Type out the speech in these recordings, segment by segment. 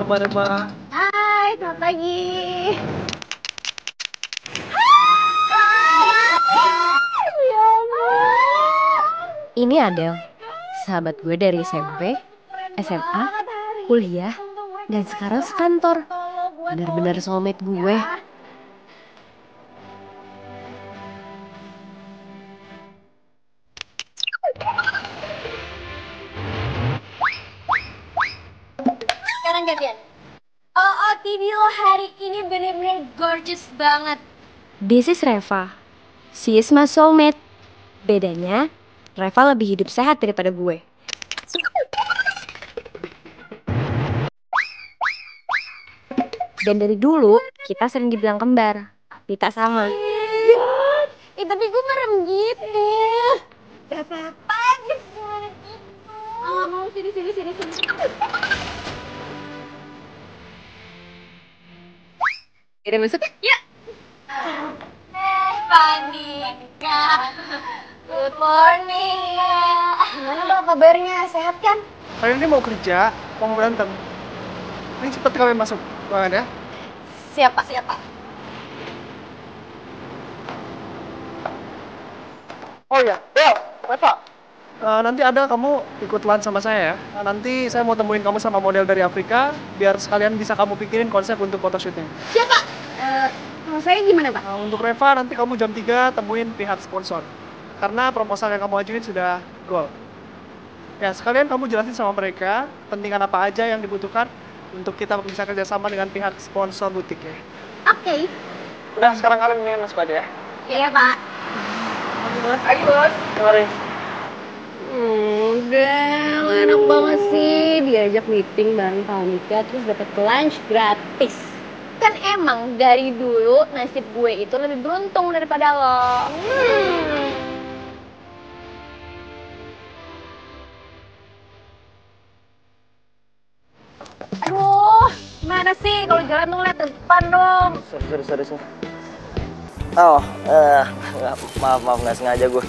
Rema. Hai, selamat pagi. Ini Adele, sahabat gue dari SMP, SMA, kuliah, dan sekarang sekantor. Bener-bener soulmate gue. Sekarang gantian. OOTD lo hari ini bener-bener gorgeous banget. This is Reva. She is my soulmate. Bedanya, Reva lebih hidup sehat daripada gue. Dan dari dulu, kita sering dibilang kembar. Kita sama. Tapi gue merem gitu. Gak apa-apa, gimana gitu. Mau sini. Kita masuk. Ya. Panika. Good morning. Gimana dong kabarnya? Sehat kan? Kalian ini mau kerja, mau berantem. Ini cepet kalian masuk ruangan ya. Siapa? Oh iya, Del, Reva. Nanti ada kamu ikut lunch sama saya ya. Nanti saya mau temuin kamu sama model dari Afrika, biar sekalian bisa kamu pikirin konsep untuk photoshootnya. Siapa? Kalau saya gimana, Pak? Untuk Reva, nanti kamu jam 3 temuin pihak sponsor. Karena proposal yang kamu ajuin sudah goal. Ya, sekalian kamu jelasin sama mereka pentingan apa aja yang dibutuhkan untuk kita bisa kerjasama dengan pihak sponsor butik ya. Oke. Udah, sekarang kalian mendingan masuk aja ya. Iya, Pak. Ayo, bos. Mari. Udah, enak banget sih diajak meeting bareng Panika terus dapat lunch gratis. Kan emang dari dulu nasib gue itu lebih beruntung daripada lo. Aduh, mana sih kalau jalan tuh lihat depan dong. Sorry. Oh, maaf nggak sengaja gue.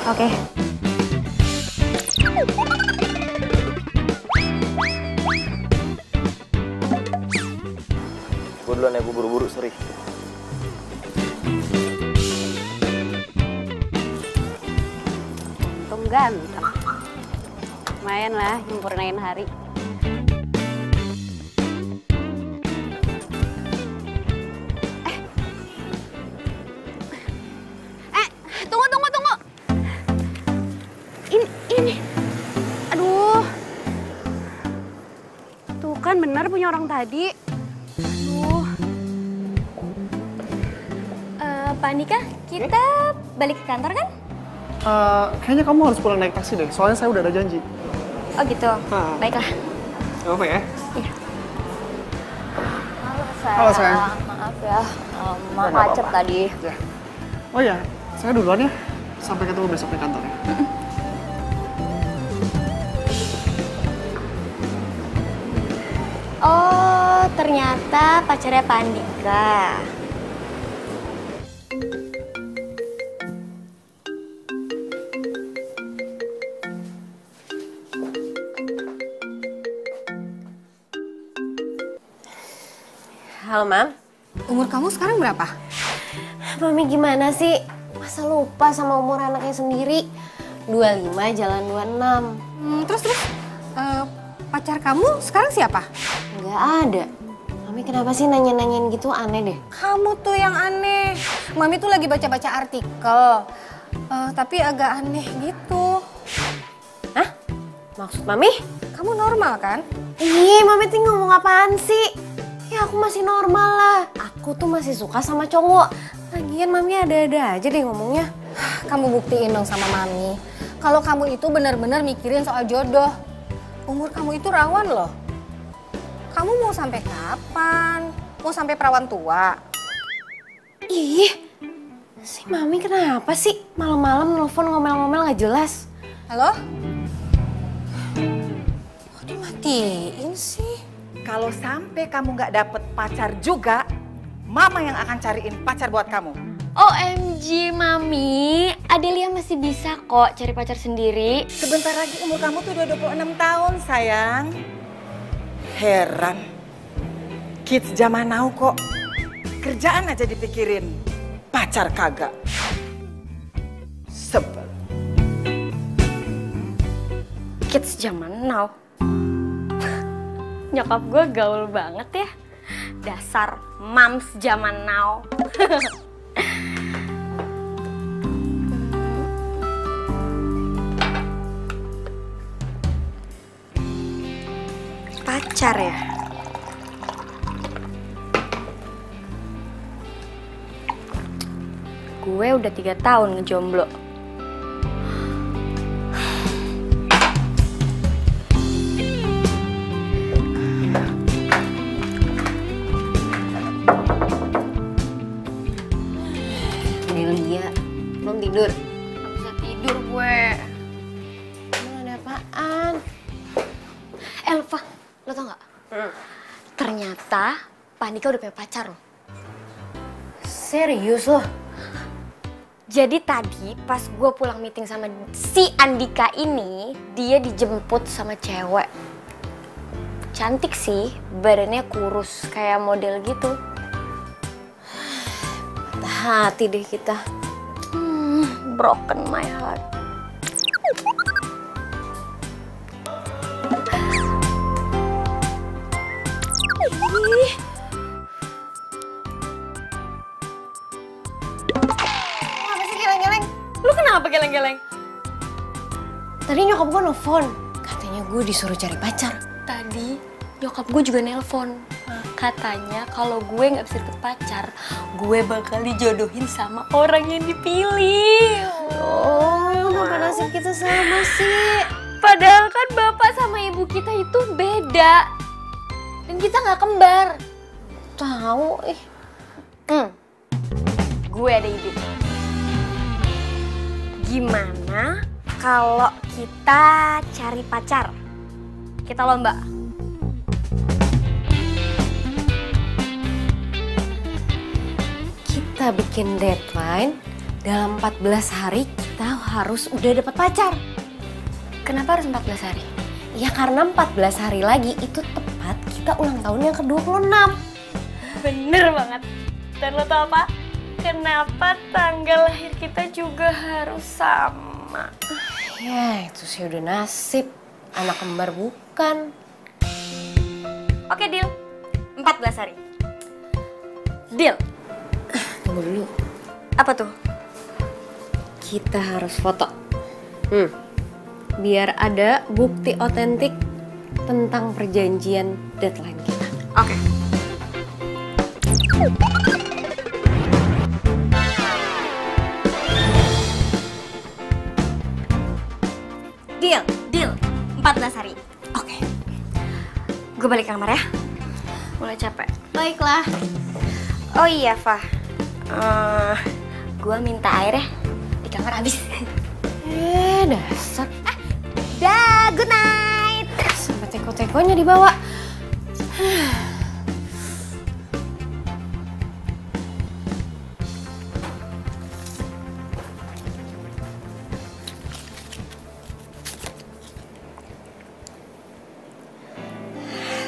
Oke. Gue duluan ya, gue buru-buru, sorry. Untung ganteng. Lumayan lah, nyempurnain hari. Tunggu. Ini. Aduh. Tuh kan bener punya orang tadi. Aduh. Pak Andika, kita balik ke kantor kan? Kayaknya kamu harus pulang naik taksi deh, soalnya saya udah ada janji. Oh gitu, baiklah. Gak apa ya? Iya. Halo, sayang. Maaf ya, Nggak macet apa-apa. tadi. Ya. Oh ya, saya duluan ya. Sampai ketemu besok di kantor ya. Oh, ternyata pacarnya Pak Andika. Halo, Mam. Umur kamu sekarang berapa? Mami gimana sih? Masa lupa sama umur anaknya sendiri? 25 jalan 26. Terus pacar kamu sekarang siapa? Nggak ada. Mami kenapa sih nanya-nanyain gitu, aneh deh. Kamu tuh yang aneh. Mami tuh lagi baca-baca artikel. Tapi agak aneh gitu. Hah? Maksud Mami? Kamu normal kan? Ih, Mami tuh ngomong apaan sih? Ya aku masih normal lah. Aku tuh masih suka sama cowok. Lagian Mami ada-ada aja deh ngomongnya. Kamu buktiin dong sama Mami. Kalau kamu itu benar-benar mikirin soal jodoh. Umur kamu itu rawan loh. Kamu mau sampai kapan? Mau sampai perawan tua? Ih, si Mami kenapa sih malam-malam nelfon ngomel-ngomel nggak jelas? Halo? Kok dimatiin sih? Kalau sampai kamu nggak dapet pacar juga, Mama yang akan cariin pacar buat kamu. OMG Mami, Adelia masih bisa kok cari pacar sendiri. Sebentar lagi umur kamu tuh udah 26 tahun, sayang. Heran, kids zaman now kok kerjaan aja dipikirin, pacar kagak. Sebel. Kids zaman now. Nyokap gue gaul banget ya. Dasar moms zaman now. Pacar ya? Gue udah 3 tahun ngejomblo. Delia, belum tidur? Gak bisa tidur gue. Emang ada apaan? Elva, lo tau gak? Ternyata Pak Andika udah punya pacar loh. Serius loh? Jadi tadi pas gue pulang meeting sama si Andika ini, dia dijemput sama cewek. Cantik sih, badannya kurus kayak model gitu. Patah hati deh kita. Broken my heart. Ih. Apa sih geleng-geleng? Lu kenapa geleng-geleng? Tadi nyokap gue nelfon. Katanya gue disuruh cari pacar. Tadi nyokap gue juga nelpon. Katanya kalau gue nggak bisa dapet pacar, gue bakal dijodohin sama orang yang dipilih. Oh, kenapa nasib kita sama sih? Padahal kan bapak sama ibu kita itu beda. Dan kita nggak kembar. Tahu, Gue ada ide. Gimana kalau kita cari pacar? Kita lomba. Kita bikin deadline, dalam 14 hari kita harus udah dapat pacar. Kenapa harus 14 hari? Ya karena 14 hari lagi itu tepat kita ulang tahun yang ke-26. Bener banget. Dan lo tau apa? Kenapa tanggal lahir kita juga harus sama? Ya itu sih udah nasib, anak kembar bukan. Oke, deal. 14 hari. Deal. Tunggu dulu, Apa tuh? kita harus foto. Biar ada bukti otentik tentang perjanjian deadline kita. Oke. Deal, deal. 14 hari. Oke. Gue balik ke kamar ya. Mulai capek. Baiklah. Oh iya, Fah. Gue minta air ya. Di kamar habis. Dasar. Dah, good night. Sampai teko-tekonya dibawa.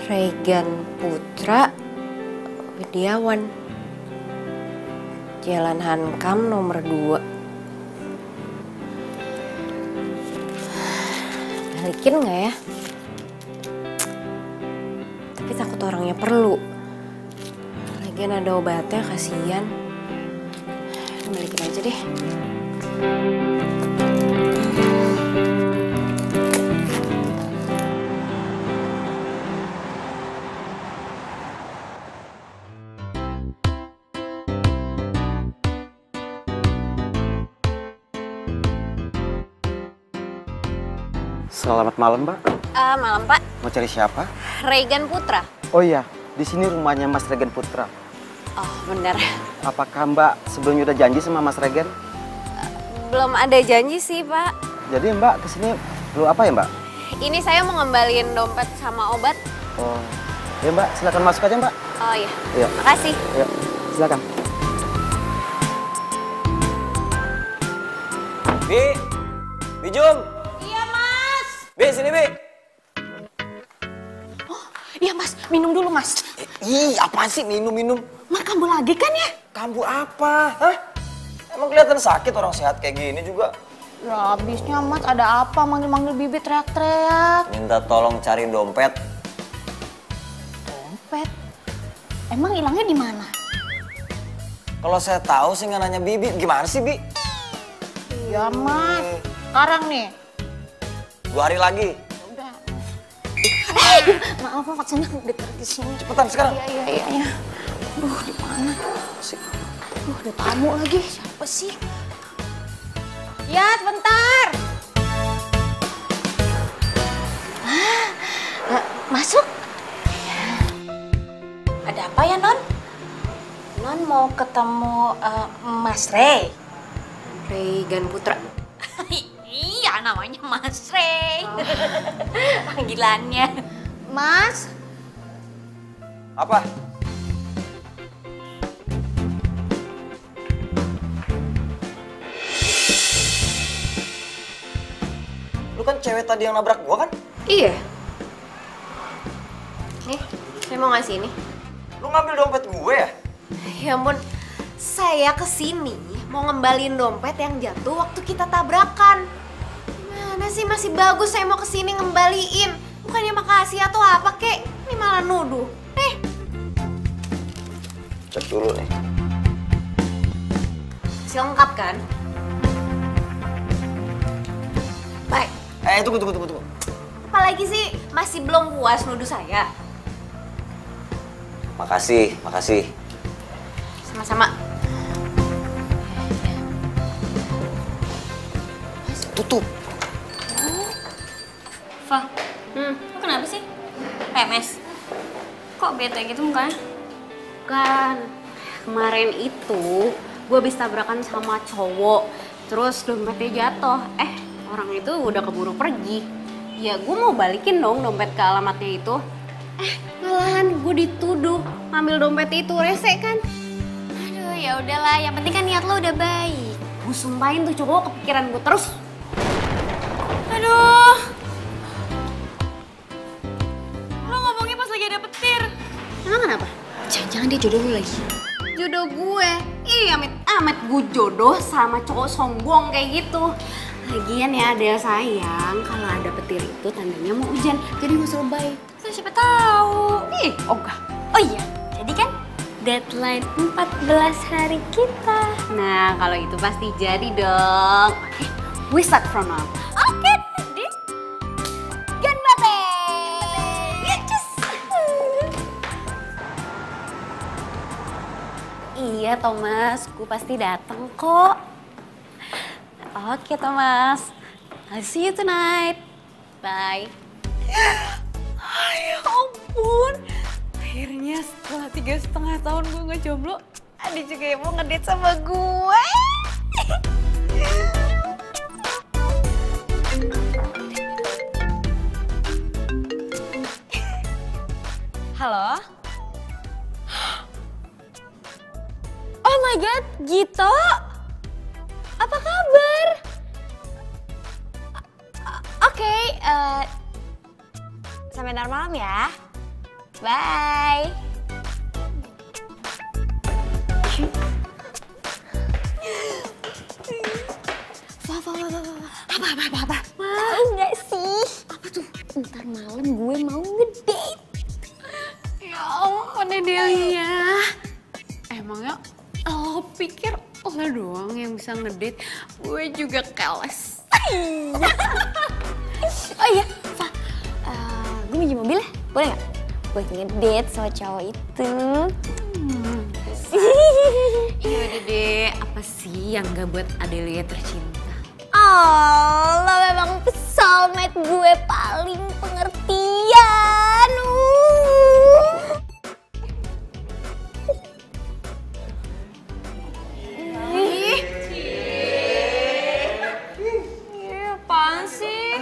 Regan Putra Widiawan, Jalan Hankam nomor 2. Balikin nggak ya? Tapi takut orangnya perlu. Lagian ada obatnya, kasihan. Balikin aja deh. Selamat malam, Mbak. Malam Pak, Mau cari siapa? Regan Putra. Oh iya, di sini rumahnya Mas Regen Putra. Oh bener, Apakah Mbak sebelumnya udah janji sama Mas Regen? belum ada janji sih Pak. Jadi Mbak kesini perlu apa ya, Mbak? Ini saya mau ngembaliin dompet sama obat. Oh, ya Mbak, silakan masuk aja, Mbak. Oh iya, Yuk, makasih. yuk, silakan. Bi Jum. Iya, Mas. Bi, sini, Bi. Iya mas, minum dulu mas. Ih, apaan sih minum-minum? Mar kambuh lagi kan ya? Kambuh apa? Hah? Emang kelihatan sakit orang sehat kayak gini juga? Ya habisnya mas ada apa manggil-manggil Bibi teriak-teriak. Minta tolong cari dompet. Dompet? Emang hilangnya di mana? Kalau saya tahu sih nggak nanya Bibi. Gimana sih, Bi? Iya mas, sekarang nih. 2 hari lagi. Udah. Maaf mas, saya dekat di sini. Cepetan sekarang. Iya. Aduh, di mana sih? Ada tamu lagi. Siapa sih? Ya, sebentar. Masuk. Ada apa ya, Non? Non mau ketemu Mas Rey. Rey Gan Putra. Iya, namanya Mas Rey. Panggilannya. Mas, Apa? Lu kan cewek tadi yang nabrak gua kan? iya. Nih, saya mau ngasih ini. Lu ngambil dompet gue ya? Ya ampun, saya kesini mau ngembalin dompet yang jatuh waktu kita tabrakan. Gimana sih, masih bagus saya mau kesini ngembaliin. Bukannya makasih atau apa kek, ini malah nuduh. Cek dulu nih. Masih lengkap kan? Baik. Tunggu. Apalagi sih, masih belum puas nuduh saya? Makasih. Sama-sama. Tutup. Fa, lu kenapa sih? PMS? Kok bete gitu mukanya? Kan kemarin itu gue habis tabrakan sama cowok, terus dompetnya jatuh. Orang itu udah keburu pergi. Ya gue mau balikin dong dompet ke alamatnya itu. Malahan gue dituduh ngambil dompet itu, rese kan? Aduh, ya udahlah, yang penting kan niat lo udah baik. Gue sumpahin tuh cowok kepikiran gue terus. Aduh. Lo ngomongnya pas lagi ada petir. Emang kenapa? Jangan-jangan dia jodoh lu lagi. Jodoh gue? Ih, amit-amit gue jodoh sama cowok sombong kayak gitu. Lagian ya Del sayang, kalau ada petir itu tandanya mau hujan, jadi gak usah lebay. Siapa tahu. Ogah. Oh iya, jadi kan deadline 14 hari kita. Nah, kalau itu pasti jadi dong. Oke, we start from now. Oke, deh. Ganbate. Yes. Iya Thomas, gue pasti datang kok. Oke Thomas, I'll see you tonight. Bye. Ya ampun, akhirnya setelah 3,5 tahun gue ngejomblo, ada juga yang mau ngedate sama gue. Halo? Oh my god, Gito? Apa kabar? Oke, sampai ntar malam ya. Bye. Apa? Tahu nggak sih? Apa tuh? Ntar malam gue mau ngedate. Ya ampun Delia. Emangnya lo pikir lo doang yang bisa ngedate? Gue juga keles. Oh iya, Fa. Gue minjem mobil ya? Boleh nggak? Buat ngedate sama cowok itu. Iya deh, apa sih yang gak buat Adelia tercinta? Oh, lo memang soulmate gue paling pengertian. Apaan sih?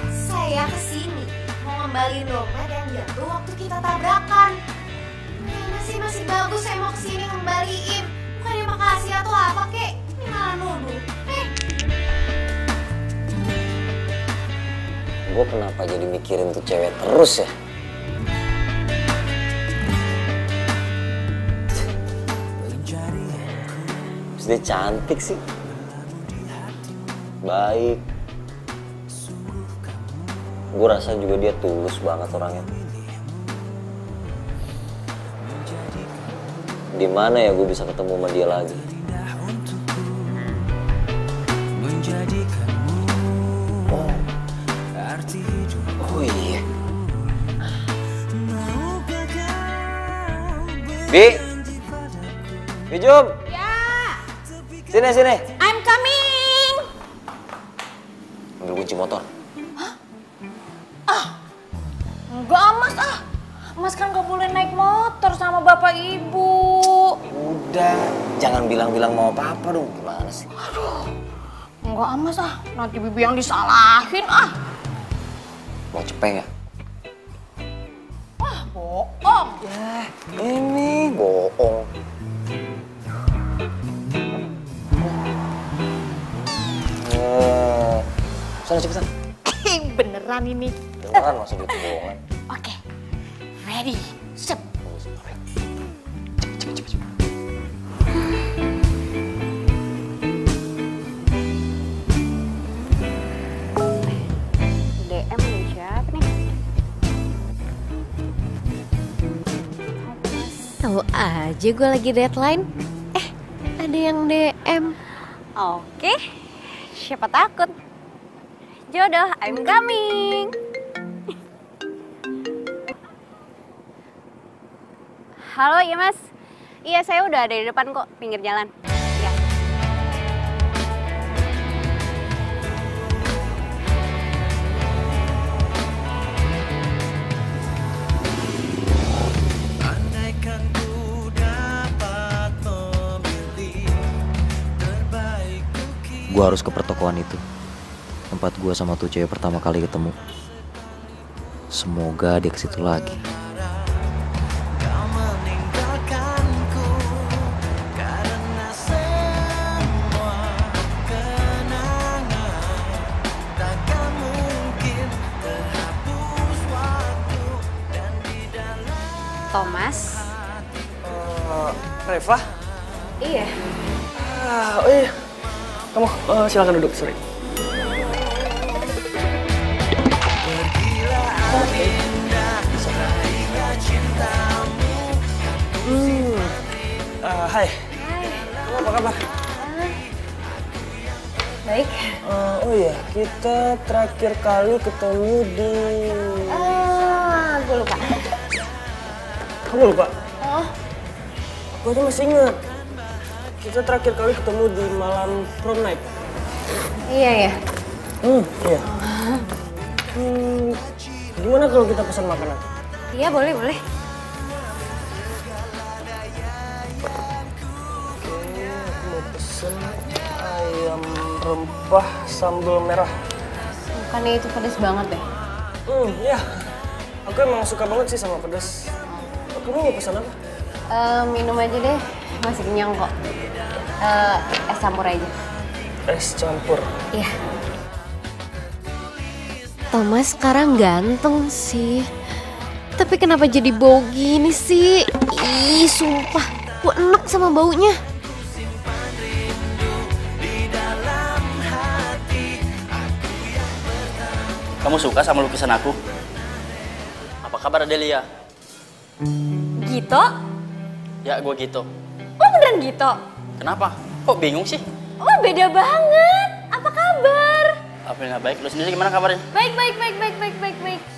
Saya kesini mau ngembalin dompet yang jatuh waktu kita tabrakan. Masih bagus saya mau kesini ngembaliin. Bukannya makasih atau apa kek, ini malah nuduh. Gue kenapa jadi mikirin tuh cewek terus ya? Terus dia cantik sih. Baik. Gue rasa juga dia tulus banget orangnya. Di mana ya gue bisa ketemu sama dia lagi? Oh iya. Bi Jum. Ya. Sini. I'm coming. Ambil kunci motor. Enggak, Mas Mas kan gak boleh naik motor sama bapak ibu. Udah, jangan bilang-bilang mau apa-apa dong. Gimana sih? Enggak, Mas nanti bibi yang disalahin Mau cepeng ya? Bohong. Ini bohong. Sana cepetan. Beneran ini. Beneran masa gitu bohongan. Oke, ready, sip. DM nih siapa nih? Tahu aja gue lagi deadline. Ada yang DM. Oke, siapa takut? Jodoh, I'm coming. Halo, iya Mas. Iya, saya udah ada di depan kok, pinggir jalan. Ya. Gue harus ke pertokoan itu. Tempat gue sama tuh cewek pertama kali ketemu. Semoga dia ke situ lagi. Thomas. Reva? Iya. Oh iya. Kamu silakan duduk, sorry. Hai. Kamu apa kabar? Baik. Oh iya, kita terakhir kali ketemu di... Gue lupa. Kamu lupa? Aku aja masih ingat. Kita terakhir kali ketemu di malam prom night. Iya ya. Iya. Gimana kalau kita pesan makanan? Iya, boleh. Oke, aku mau pesen ayam rempah sambal merah. Bukannya itu pedes banget deh. Iya. Aku emang suka banget sih sama pedas. Kamu mau pesan apa? Minum aja deh, masih kenyang kok. Es campur aja. Es campur. Iya. Thomas sekarang ganteng sih. Tapi kenapa jadi bau gini sih? Ih, sumpah. Gue enek sama baunya. Kamu suka sama lukisan aku? Apa kabar Adelia? Gito? Ya, gue gitu. Oh beneran Gito? Kenapa? Kok bingung sih? Oh beda banget. Apa kabar? Alhamdulillah baik. Lu sendiri gimana kabarnya? Baik.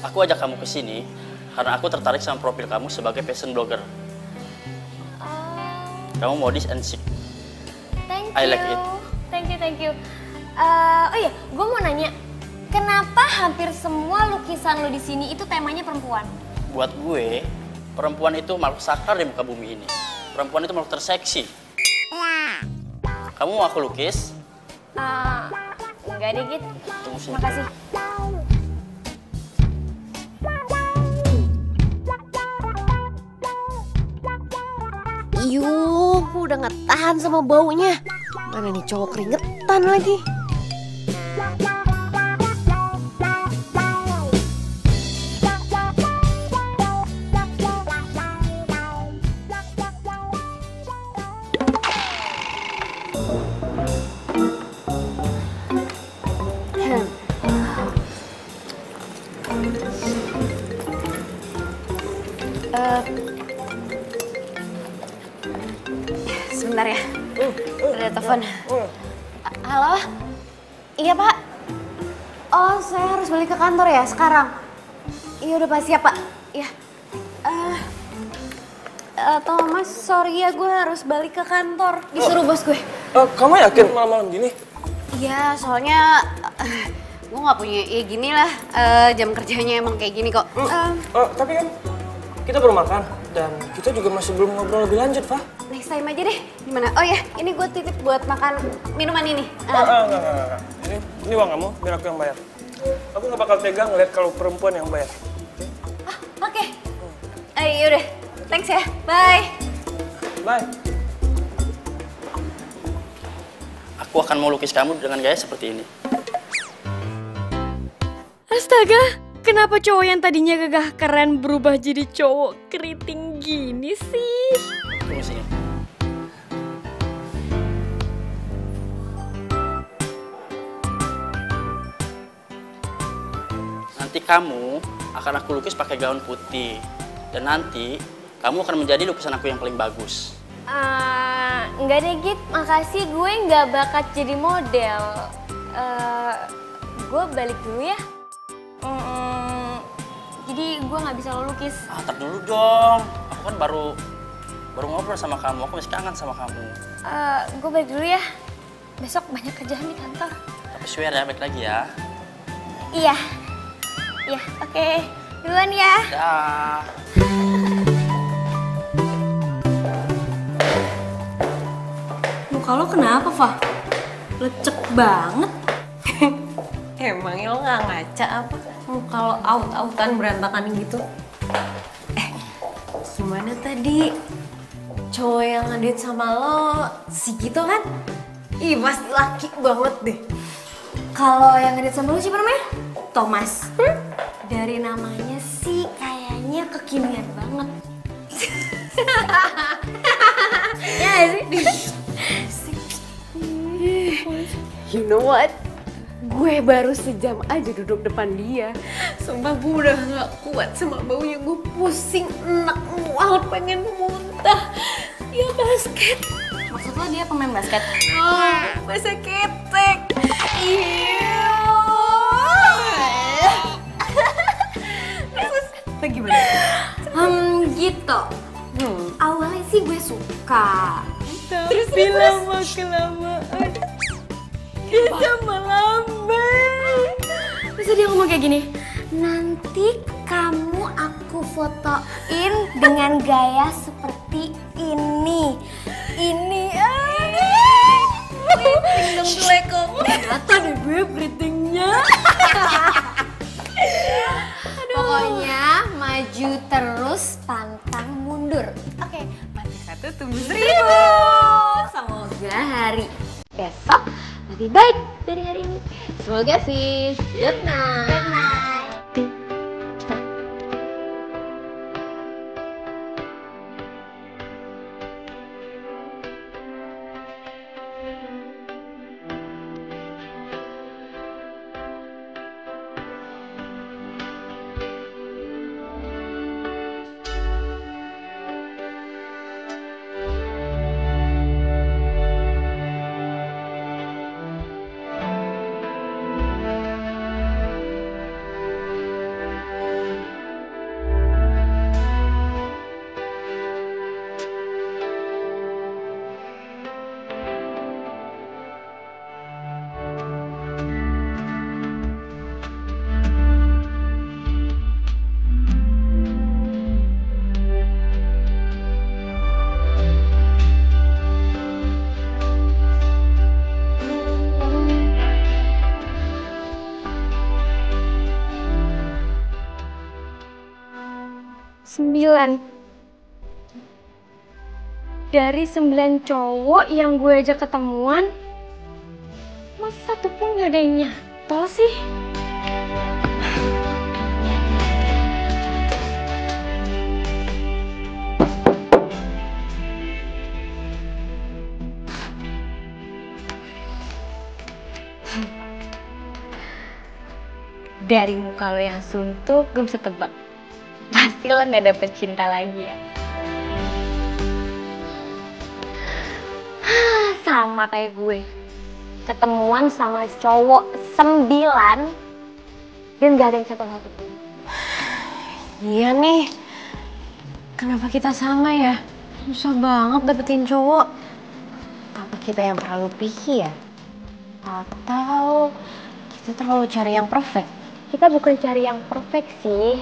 Aku ajak kamu ke sini karena aku tertarik sama profil kamu sebagai fashion blogger. Kamu modis and chic. Thank you. I like it. Thank you. Oh iya, gue mau nanya. Kenapa hampir semua lukisan lo di sini itu temanya perempuan? Buat gue, perempuan itu makhluk sakral di muka bumi ini. Perempuan itu makhluk terseksi. Kamu mau aku lukis? Enggak deh, Git. Tunggu sini. Makasih. Yuh, gue udah gak tahan sama baunya. Mana nih cowok keringetan lagi. Sebentar ya. Ada telepon. Halo? Iya, Pak. Oh, saya harus balik ke kantor ya sekarang. Iya udah Pak, siap Pak. Iya. Thomas, sorry ya gue harus balik ke kantor. Disuruh bos gue. Kamu yakin malam-malam gini? Iya, soalnya gue nggak punya, ya gini lah. Jam kerjanya emang kayak gini kok. Tapi kan kita baru makan dan kita juga masih belum ngobrol lebih lanjut, Pak. Next time aja deh. Gimana? Oh ya, ini gue titip buat makan minuman ini. Enggak. Ini uang kamu, biar aku yang bayar. Aku nggak bakal tega ngeliat kalau perempuan yang bayar. Oke. Yaudah, thanks ya. Bye. Bye. Aku akan melukis kamu dengan gaya seperti ini. Astaga, kenapa cowok yang tadinya gagah keren berubah jadi cowok keriting gini sih? Tunggu sini. Nanti kamu akan aku lukis pakai gaun putih. Dan nanti kamu akan menjadi lukisan aku yang paling bagus. Enggak deh Git, makasih, gue nggak bakat jadi model. Gue balik dulu ya. Jadi gue nggak bisa lo lukis. Ntar dulu dong, aku kan baru ngobrol sama kamu, aku masih kangen sama kamu. Gue balik dulu ya. Besok banyak kerjaan di kantor. Tapi swear ya, balik lagi ya. Iya, oke. Duluan ya. Dah. Muka lo kenapa, Fah? Lecek banget. Emangnya lo nggak ngaca apa? Muka lo out-outan berantakan gitu. Gimana tadi? Cowok yang ngedate sama lo si gitu kan? Ih, pasti laki banget deh. Kalau yang ngedate sama lo siapa namanya? Thomas. Dari namanya sih kayaknya kekinian banget. Ya sih? You know what? Gue baru sejam aja duduk depan dia. Sumpah gue udah gak kuat sama baunya. Gue pusing, enak, mual, pengen muntah. Ya basket. Maksud lo dia pemain basket? Oh, bahasa ketek. Terus gimana? Gitu. Awalnya sih gue suka. Terus lama-kelamaan dia sama lambai. Terus dia ngomong kayak gini, nanti kamu aku fotoin dengan gaya seperti ini. Keriting dong Tuleko. Ternyata deh gue keritingnya. Pokoknya maju terus, pantang mundur. Oke, mati 1 tumbuh 1000. Semoga hari besok lebih baik dari hari ini. Semoga sis. Good night. Good night. Dari 9 cowok yang gue ajak ketemuan, masa satu pun gak ada yang nyantol sih? Dari muka lo yang suntuk, gue bisa tebak. Pasti lo gak dapet cinta lagi ya. Sama kayak gue. Ketemuan sama cowok 9 dan gak ada yang satu-satu. Iya nih, kenapa kita sama ya? Susah banget dapetin cowok. Apa kita yang terlalu picky ya? Atau kita terlalu cari yang perfect? Kita bukan cari yang perfect sih.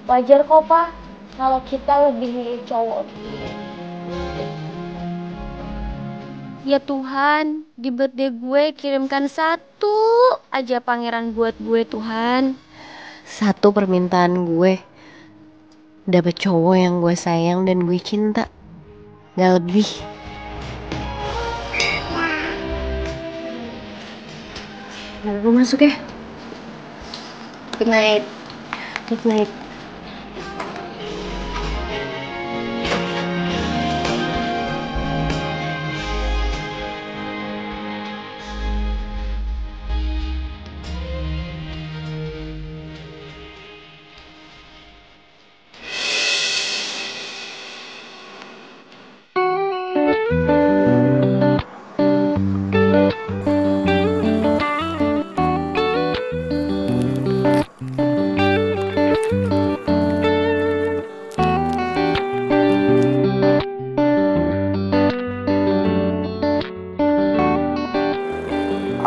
Wajar kok, Pa, kalau kita lebih milih cowok. Ya Tuhan, di birthday gue kirimkan satu aja pangeran buat gue, Tuhan. Satu permintaan gue, dapet cowok yang gue sayang dan gue cinta. Gak lebih. Gue masuk ya. Good night. Good night.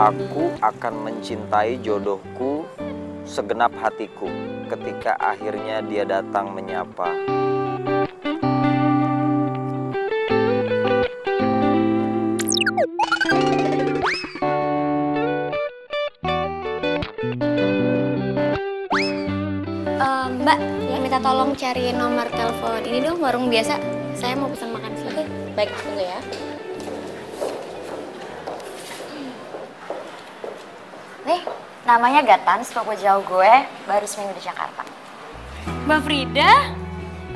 Aku akan mencintai jodohku segenap hatiku ketika akhirnya dia datang menyapa. Mbak, minta tolong cari nomor telepon ini dong, warung biasa. Saya mau pesan makan sih. Oke, baik, tunggu ya. Nih, namanya Gatan, sepupu jauh gue, baru seminggu di Jakarta. Mbak Frida?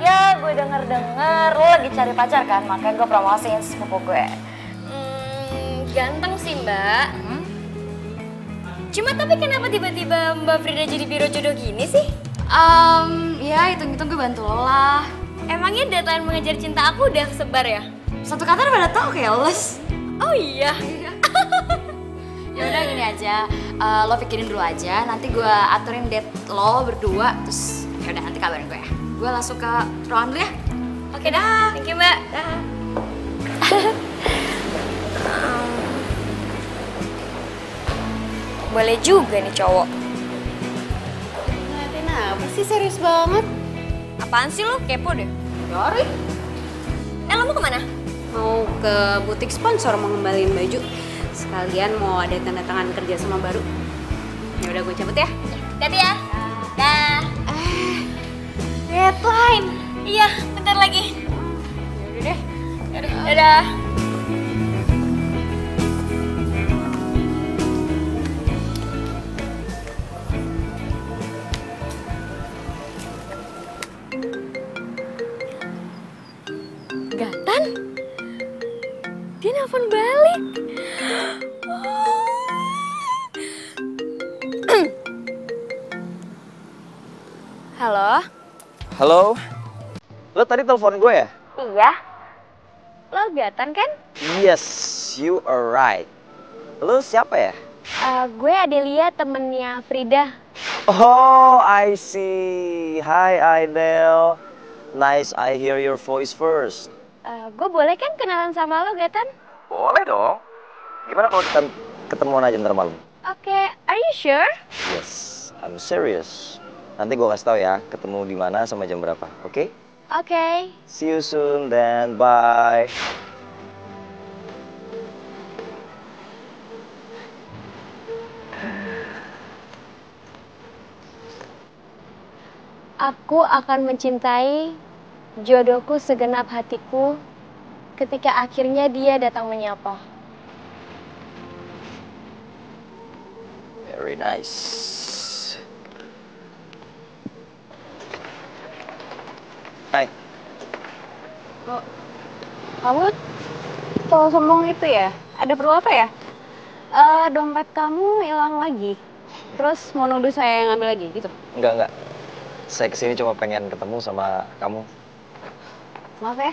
Ya, gue denger-denger lo lagi cari pacar kan, makanya gue promosiin sepupu gue. Ganteng sih, Mbak. Cuma tapi kenapa tiba-tiba Mbak Frida jadi biro jodoh gini sih? Ya hitung-hitung gue bantu lo lah. Emangnya dataan mengejar cinta aku udah kesebar ya? Satu kata udah pada tau kayak les. Oh iya. Ya udah gini aja, lo pikirin dulu aja. Nanti gue aturin date lo berdua. Terus ya udah nanti kabarin gue ya. Gue langsung ke ruangan dulu ya. Oke dah. Thank you Mbak. Dah. Boleh juga nih cowok. Ngeliatin apa sih, serius banget? Apaan sih lo? Kepo deh. Sorry. Lo mau kemana? Mau ke butik sponsor, mau ngembaliin baju. Sekalian mau ada tanda tangan kerja sama baru. Ya udah gue cabut ya. Hati ya. Dah. Deadline. Iya, bentar lagi. Yaudah deh. Dadah. Gatan? Dia nelfon balik. Halo? Halo? Lo tadi telepon gue ya? Iya. Lo Gatan kan? Yes, you are right. Lo siapa ya? Gue Adelia, temennya Frida. Oh, I see. Hi, Aidel. Nice, I hear your voice first. Gue boleh kan kenalan sama lo, Gatan? Boleh dong. Gimana kalau kita ketemuan aja ntar malam? Oke, are you sure? Yes, I'm serious. Nanti gue kasih tau ya, ketemu di mana sama jam berapa, oke? Oke. See you soon then, bye. Aku akan mencintai jodohku segenap hatiku ketika akhirnya dia datang menyapa. Very nice. Hai. Oh, kamu cowok sombong itu ya? Ada perlu apa ya? Dompet kamu hilang lagi. Terus mau nuduh saya ngambil lagi gitu? Enggak. Saya kesini cuma pengen ketemu sama kamu. Maaf ya,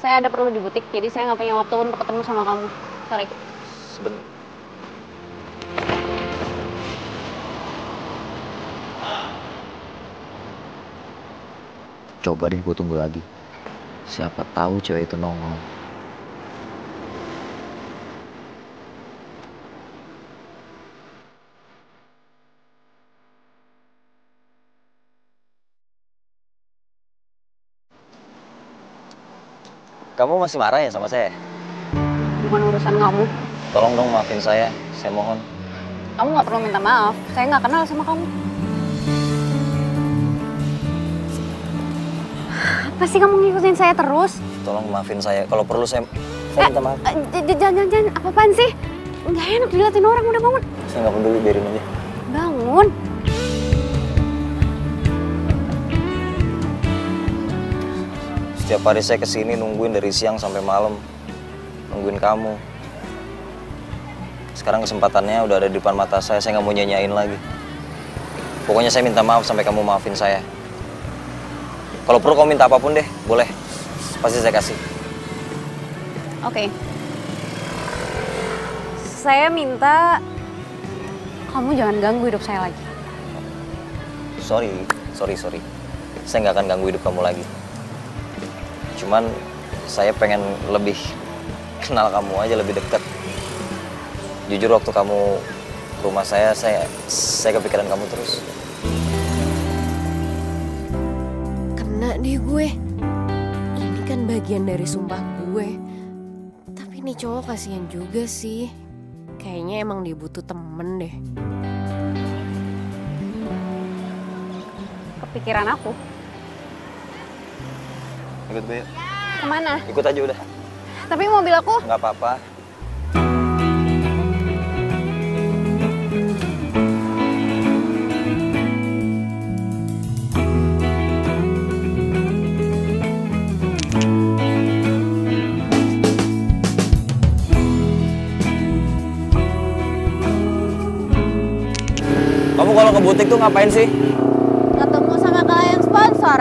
saya ada perlu di butik, jadi saya nggak punya waktu untuk ketemu sama kamu. Sorry. Sebentar. Coba deh gue tunggu lagi. Siapa tahu cewek itu nongol. Kamu masih marah ya sama saya? Bukan urusan kamu. Tolong dong maafin saya mohon. Kamu nggak perlu minta maaf, saya nggak kenal sama kamu. Apa sih kamu ngikutin saya terus? Tolong maafin saya, kalau perlu saya minta maaf. Jangan, apa-apaan sih? Nggak enak diliatin orang, udah bangun. Saya nggak peduli, biarin aja. Bangun. Setiap hari saya kesini nungguin dari siang sampai malam. Nungguin kamu. Sekarang kesempatannya udah ada di depan mata saya nggak mau nyanyain lagi. Pokoknya saya minta maaf sampai kamu maafin saya. Kalau perlu kamu minta apapun deh, boleh. Pasti saya kasih. Oke. Saya minta kamu jangan ganggu hidup saya lagi. Sorry. Saya nggak akan ganggu hidup kamu lagi. Cuman saya pengen lebih kenal kamu aja, lebih dekat. Jujur waktu kamu ke rumah saya kepikiran kamu terus. Kena deh gue. Ini kan bagian dari sumpah gue. Tapi nih cowok kasihan juga sih. Kayaknya emang dia butuh temen deh. Kepikiran aku. Ikut gue yuk. Kemana? Ikut aja udah. Tapi mobil aku. Nggak apa-apa. Kamu kalau ke butik tuh ngapain sih? Ketemu sama klien sponsor.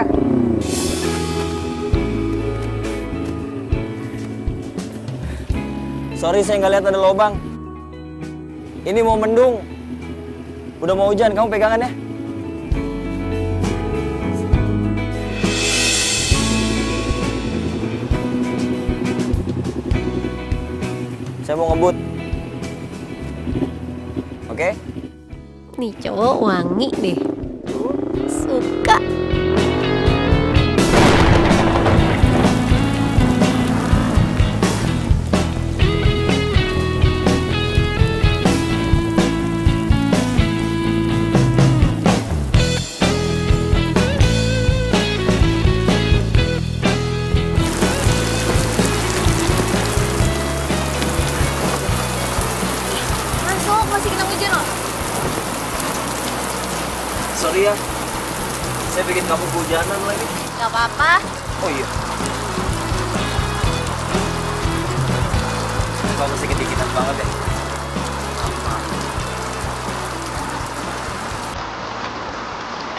Sorry, saya nggak lihat ada lubang. Ini mau mendung. Udah mau hujan, kamu pegangan ya? Saya mau ngebut. Oke? Nih cowok wangi deh. Suka. Masuk, masih kena hujan loh. Sorry ya. Saya bikin kamu kehujanan lagi. Gak apa-apa. Oh iya. Kamu masih kedinginan banget ya.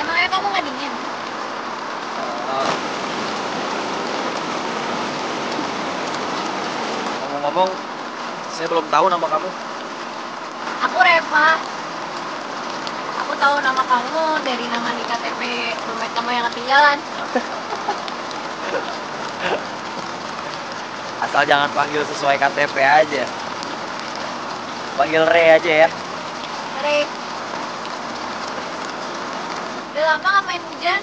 Emangnya kamu gak dingin? Ngomong-ngomong, saya belum tahu nama kamu. Aku Reva. Aku tahu nama kamu dari nama di KTP dompet kamu yang ketinggalan. Asal jangan panggil sesuai KTP aja. Panggil Re aja ya. Re. Udah lama gak main hujan?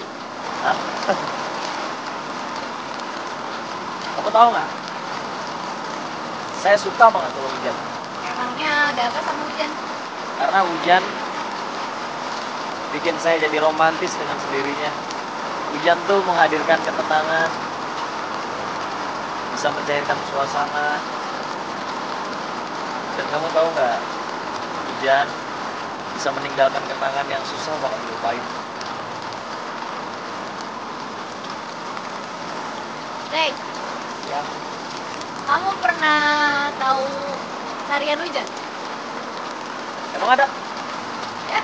Kamu tahu nggak? Saya suka banget kalau hujan. Emangnya ada apa sama hujan? Karena hujan bikin saya jadi romantis dengan sendirinya. Hujan tuh menghadirkan ketenangan, bisa mencairkan suasana. Dan kamu tahu nggak, hujan bisa meninggalkan kenangan yang susah banget dilupain. Re, Ya, kamu pernah tahu tarian hujan? emang ada? Ya,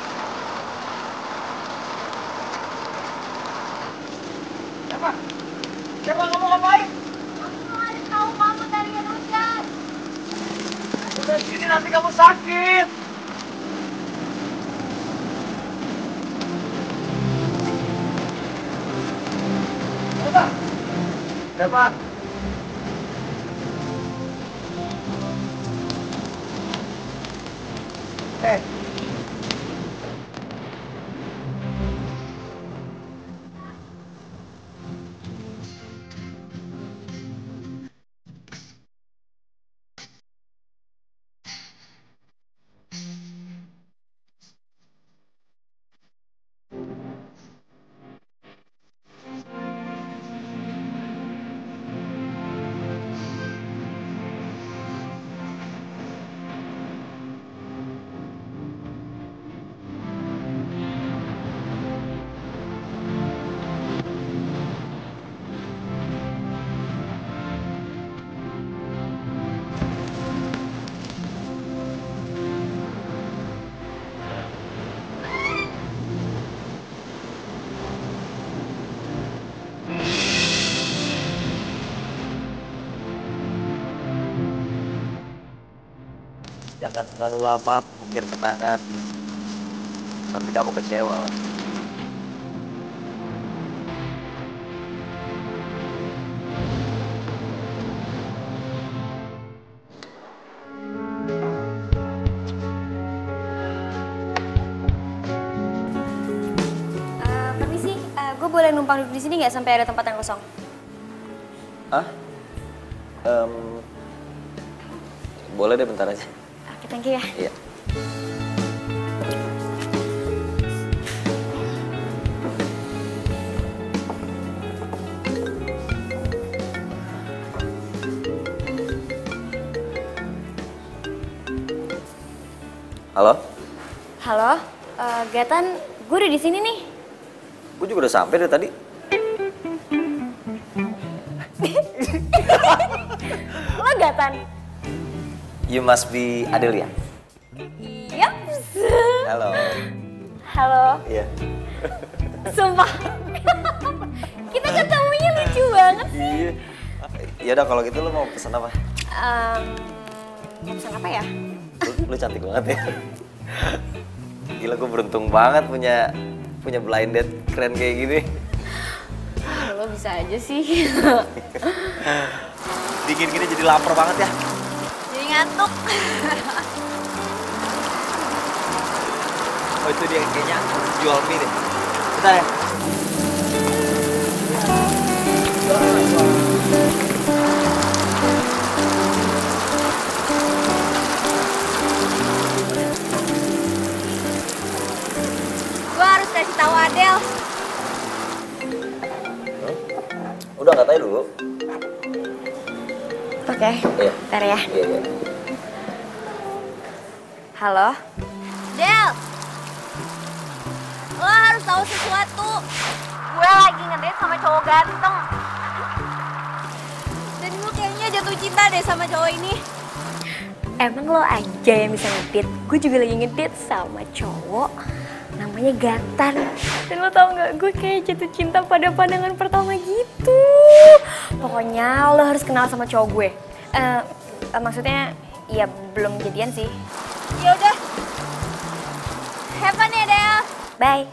Siapa kamu ngapain? Aku mau ngasih tahu kamu dari hujan. Udah sini nanti kamu sakit. Apa? Siapa? Jangan terlalu lama mungkin kenangan. Nanti kamu kecewa. Permisi, gue boleh numpang duduk di sini nggak sampai ada tempat yang kosong? Hah? Boleh deh bentar aja. Oke, thank you ya. Iya. Halo? Halo, Gatan, gue udah di sini nih. Gue juga udah sampai dari tadi. Lo Gatan? You must be Adelia. Yup. Halo. Halo. Iya. Sumpah. Kita ketemunya lucu banget sih. Iya. Ya udah kalau gitu lo mau pesan apa? Mau pesan apa ya? Lu cantik banget ya. Gila, gue beruntung banget punya blind date keren kayak gini. Lo bisa aja sih. Dingin gini jadi lapar banget ya. Jadi ngantuk. Oh itu dia kayaknya jual mie deh. Bentar ya. Gue harus kasih tahu Adel. Udah nggak tahu dulu. Oke. Iya. Ntar ya. Iya, iya. Halo. Del. Lo harus tahu sesuatu. Gue lagi ngedate sama cowok ganteng. Dan gue kayaknya jatuh cinta deh sama cowok ini. Emang lo aja yang bisa ngedate. Gue juga lagi ngedate sama cowok namanya Gatan. Dan lo tau gak, gue kayak jatuh cinta pada pandangan pertama gitu. Pokoknya lo harus kenal sama cowok gue. Maksudnya ya belum jadian sih. Ya udah. Have fun ya, Del. Bye.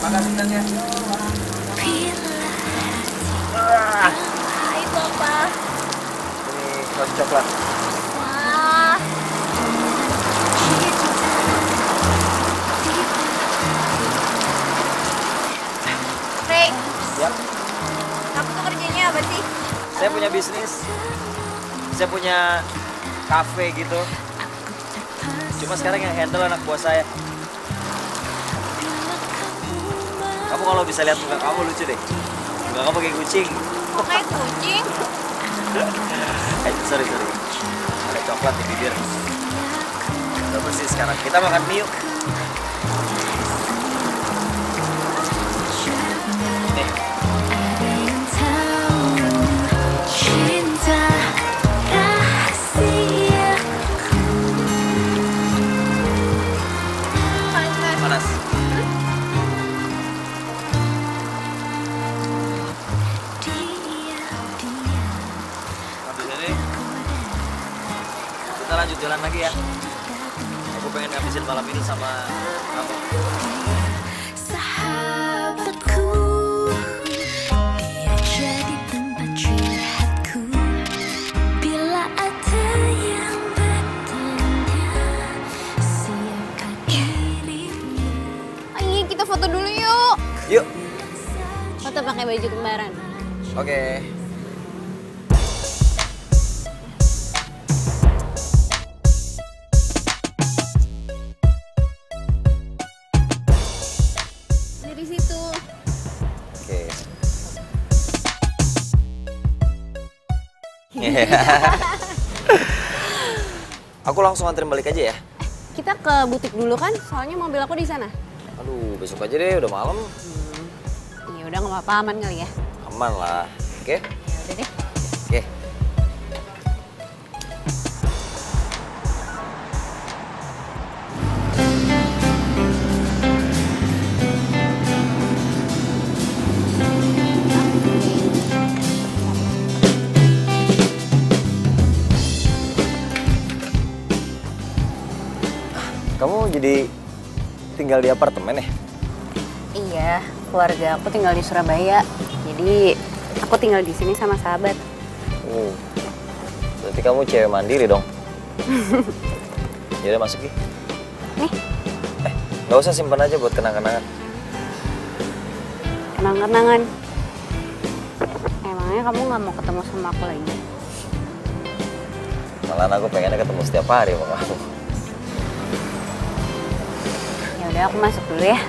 Makasih Tanya. Hai, Papa. Ini roti coklat. Wah. Rey, Ya. kamu tuh kerjanya apa sih? Saya punya bisnis. Saya punya kafe gitu. Cuma sekarang yang handle anak buah saya. Kamu kalau bisa lihat muka kamu lucu deh. Muka kamu kayak kucing. Kok kayak kucing? Sorry. Ada coklat di bibir. Udah bersih sekarang. Kita makan mie yuk. Nih. Cinta kasih kita lanjut jalan lagi ya. Aku pengen ngabisin malam ini sama kamu. Sahabatku, dia jadi tempat curhatku. Bila ada yang bertanya, siapa dirimu? Ayo kita foto dulu yuk. Yuk. Foto pakai baju kembaran. Oke. Dari situ. Oke. Aku langsung anterin balik aja ya. Kita ke butik dulu kan? Soalnya mobil aku di sana. Aduh, besok aja deh, udah malam. Ya udah nggak apa-apa, aman kali ya. Aman lah. Oke? Ya udah deh. Oke. Kamu jadi tinggal di apartemen ya? Iya, keluarga aku tinggal di Surabaya. Jadi aku tinggal di sini sama sahabat. Berarti kamu cewek mandiri dong? Yaudah masuk Ki. Nih. Nggak usah simpan aja buat kenang-kenangan. Kenang-kenangan. Emangnya kamu nggak mau ketemu sama aku lagi? Malahan aku pengennya ketemu setiap hari sama kamu. Ya udah aku masuk dulu ya.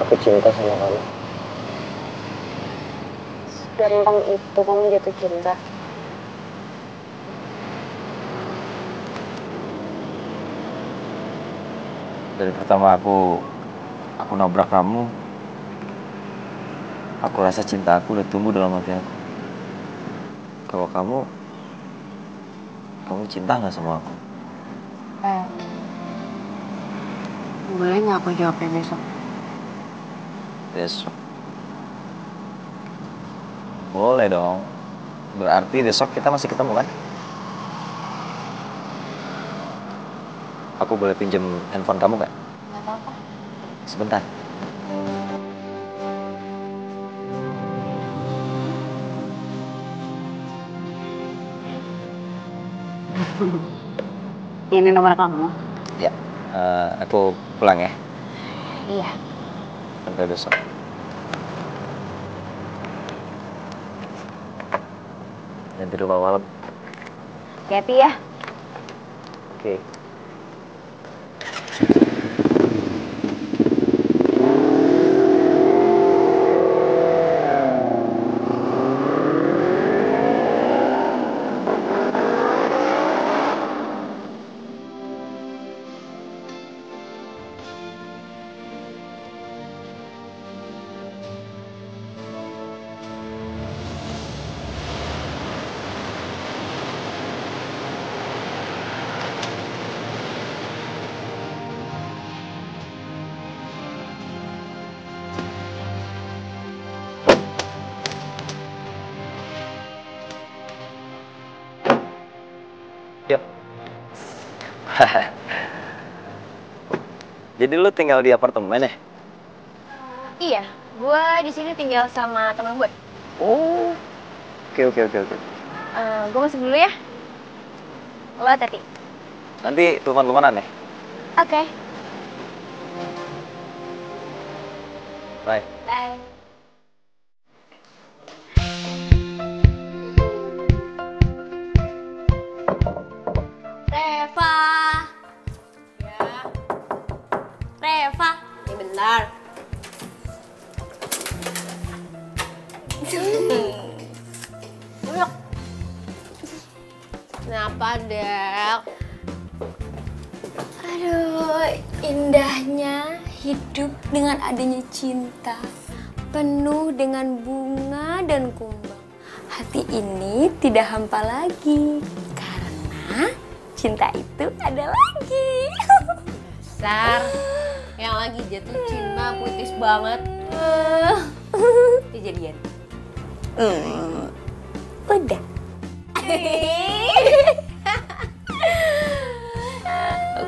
Aku cinta sama kamu. Gampang itu kamu jatuh cinta. Dari pertama aku nabrak kamu, aku rasa cinta aku udah tumbuh dalam hati aku. Kalau kamu cinta nggak sama aku? Boleh nggak aku jawabnya besok? Besok? Boleh dong. Berarti besok kita masih ketemu kan? Aku boleh pinjam handphone kamu nggak? Nggak apa-apa. Sebentar. Ini nomor kamu? Ya, aku pulang ya. Iya. Sampai besok. Nanti rumah malam. Hati-hati ya. Oke. Yuk. Jadi lu tinggal di apartemen ya? Iya, gue di sini tinggal sama temen gue. Oh. Oke. Gue masuk dulu ya. Lo hati-hati. Nanti teman-temanan ya? Oke. Bye. Bye. Reva. Ya. Reva. Ini bentar. Duduk. Kenapa, Dek? Aduh, indahnya hidup dengan adanya cinta. Penuh dengan bunga dan kumbang. Hati ini tidak hampa lagi. Karena cinta itu ada lagi. Dasar yang lagi jatuh cinta puitis banget. Dia jadian. Udah.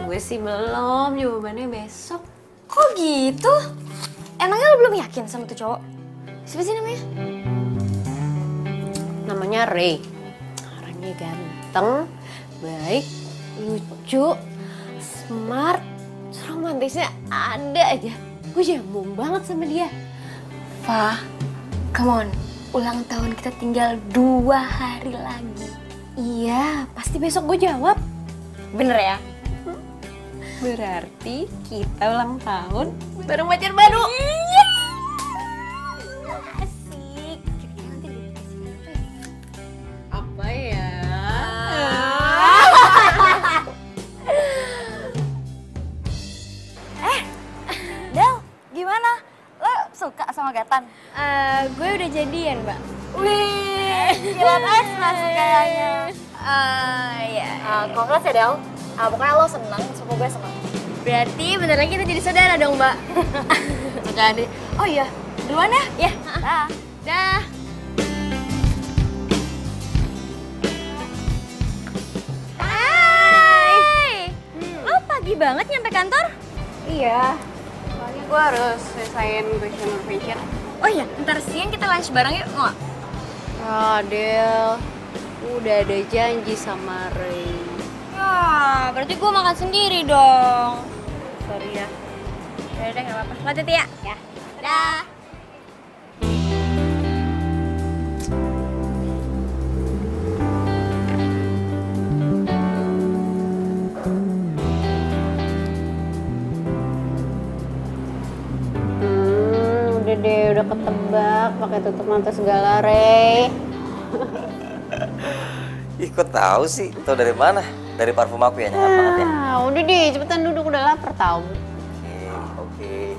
Gue sih belum, jawabannya besok. Kok gitu? Emangnya lo belum yakin sama tuh cowok? Siapa sih namanya? Namanya Ray. Orangnya ganteng, baik, lucu, smart, romantisnya ada aja. Gue nyambung banget sama dia. Fa, come on. Ulang tahun kita tinggal 2 hari lagi. Iya, pasti besok gue jawab. Bener ya? Berarti kita ulang tahun bareng pacar baru. Iya. Asik. Kira-kira nanti dikasih Apa ya? Del, gimana? Lo suka sama Gatan? Gue udah jadian, Mbak. Wih, gila ekstasi kayaknya. Ya. Congrats ya, Del. Pokoknya lo seneng, semua gue seneng. Berarti beneran kita jadi saudara dong, Mbak. Jadi. Oh iya, duluan ya? Ya. Dah. Dah. Hai. Lo pagi banget nyampe kantor? Iya. Soalnya gue harus selesaiin questionnaire fashion. Oh iya, ntar siang kita lunch bareng yuk, mau? Del, udah ada janji sama Ray. Ya, berarti gue makan sendiri dong. Sorry ya. Yaudah deh, gak apa-apa. Lo hati-hati ya? Ya. Dah. Udah deh, udah ketebak pakai tutup mata segala, Ray. Ih, kok tahu sih? Tahu dari mana? Dari parfum aku ya, nyengat banget ya. Udah deh, cepetan duduk, udah lapar tau. Oke.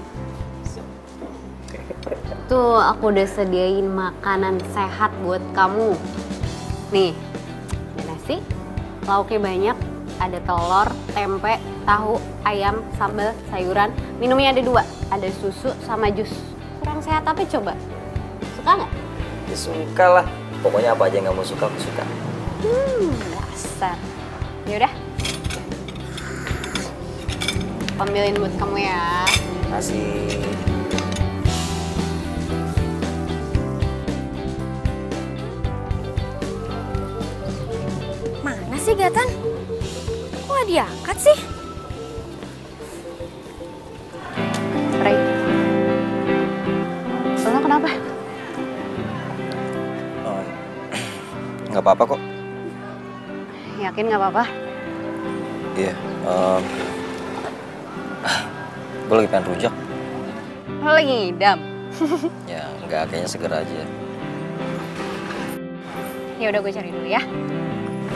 Tuh, aku udah sediain makanan sehat buat kamu. Nih, ada nasi, lauknya banyak, ada telur, tempe, tahu, ayam, sambal, sayuran. Minumnya ada 2, ada susu sama jus. Kurang sehat apa coba? Suka nggak? Ya suka lah. Pokoknya apa aja yang kamu suka, aku suka. Dasar. Yaudah. Ambilin buat kamu ya. Kasih. Mana sih Gatan? Kok gak diangkat sih? Ray. Lo kenapa? Nggak apa-apa kok. Yakin nggak apa-apa? Iya. Gue lagi pengen rujak. Lo lagi ngidam? Ya, nggak, kayaknya seger aja. Ya udah, gue cari dulu ya.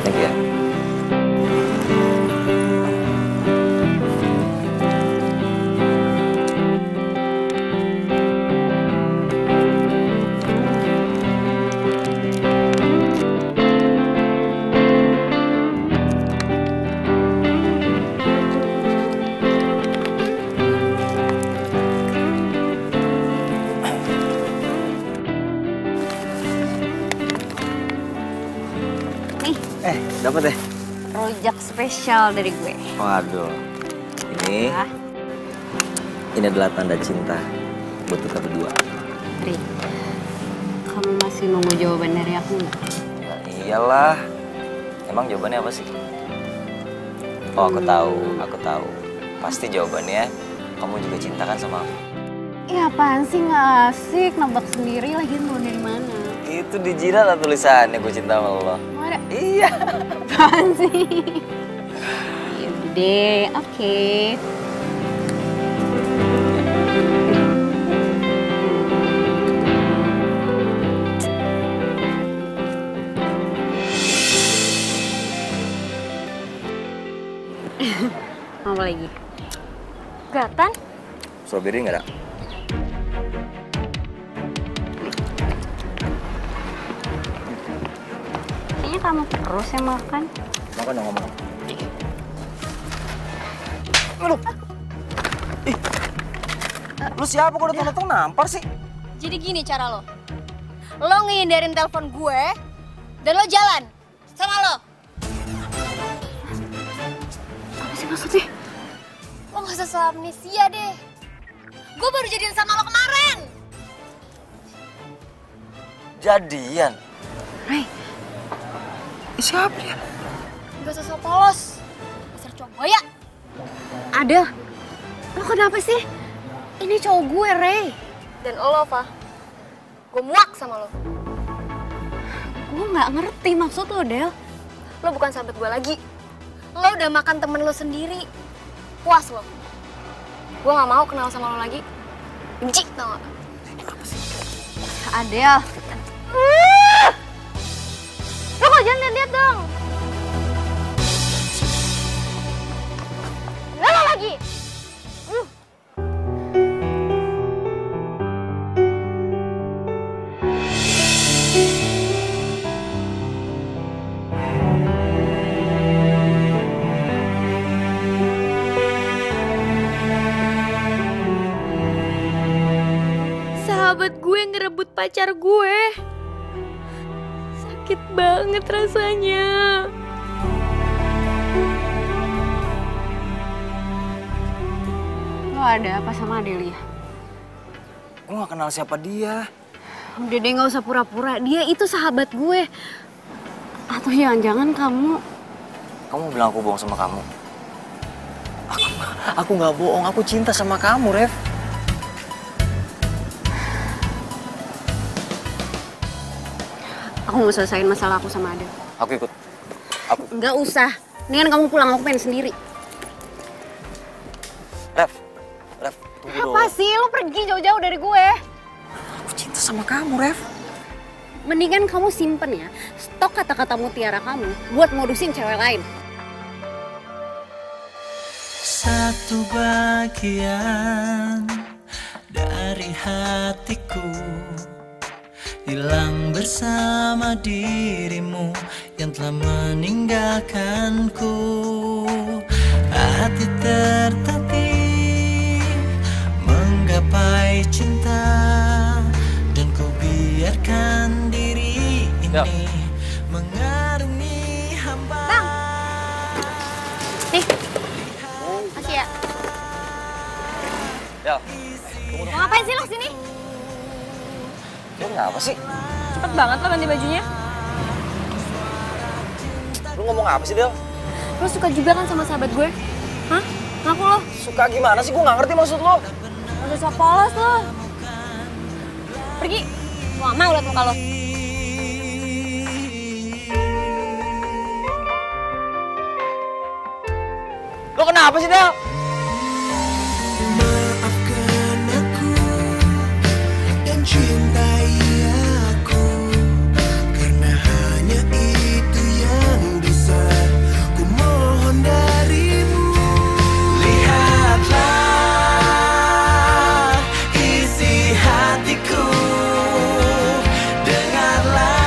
Thank you ya. Dapat deh. Rujak spesial dari gue. Waduh. Ini adalah tanda cinta buat kita berdua. Ri, kamu masih nunggu jawaban dari aku nggak? Ya iyalah. Emang jawabannya apa sih? Oh, aku tahu. Pasti jawabannya kamu juga cinta kan sama aku. Iya, apaan sih, nggak asik nebak sendiri lagi, lo dari mana? Itu di jidat ada tulisannya gue cinta sama lo. Ada? Iya. Apaan sih? Ya udah deh, oke. Apa lagi? Gatan? Strawberry nggak ada? Kayaknya kamu terus yang makan. Makan dong, ngomong. Lu siapa kok datang-datang nampar sih? Jadi gini cara lo. Lo ngehindarin telepon gue dan lo jalan sama lo. Apa sih maksudnya? Lo gak usah soal amnesia deh. Gue baru jadian sama lo kemarin. Jadian? Ray. Siapa dia? Gak usah soal polos. Dasar cowok boya. Ada. Lo kenapa sih? Ini cowok gue, Ray. Dan lo, Fa. Gue muak sama lo. Gue nggak ngerti maksud lo, Del. Lo bukan sahabat gue lagi. Lo udah makan temen lo sendiri. Puas lo. Gue gak mau kenal sama lo lagi. Benci, tau gak? Adel. Lo kok jangan liat-liat dong. Lo lagi. Sahabat gue ngerebut pacar gue. Sakit banget rasanya. Lo ada apa sama Adelia? Gue gak kenal siapa dia. Udah deh, gak usah pura-pura. Dia itu sahabat gue. Atau jangan-jangan kamu... Kamu bilang aku bohong sama kamu? Aku gak bohong, aku cinta sama kamu, Rev. Aku mau selesaiin masalah aku sama Adel. Aku ikut. Nggak usah. Mendingan kamu pulang, aku pengen sendiri. Rev, tunggu dong. Apa sih? Lo pergi jauh-jauh dari gue. Aku cinta sama kamu, Rev. Mendingan kamu simpen ya stok kata-kata mutiara kamu buat modusin cewek lain. Satu bagian dari hatiku hilang bersama dirimu yang telah meninggalkanku. Hati tertatih menggapai cinta dan ku biarkan diri ini mengarungi hamba. Bang. Nih. Makasih ya. Ya. Mau ngapain sih lo kesini? Lu ngapa sih? Cepet banget lo ganti bajunya. Lu ngomong apa sih, Del? Lo suka juga kan sama sahabat gue? Hah? Ngaku lo? Suka gimana sih? Gue gak ngerti maksud lo. Gak usah polos lo. Pergi. Gue gak mau liat muka lo. Lo kenapa sih, Del? Maafkan aku dan cintai aku, karena hanya itu yang bisa ku mohon darimu. Lihatlah isi hatiku, dengarlah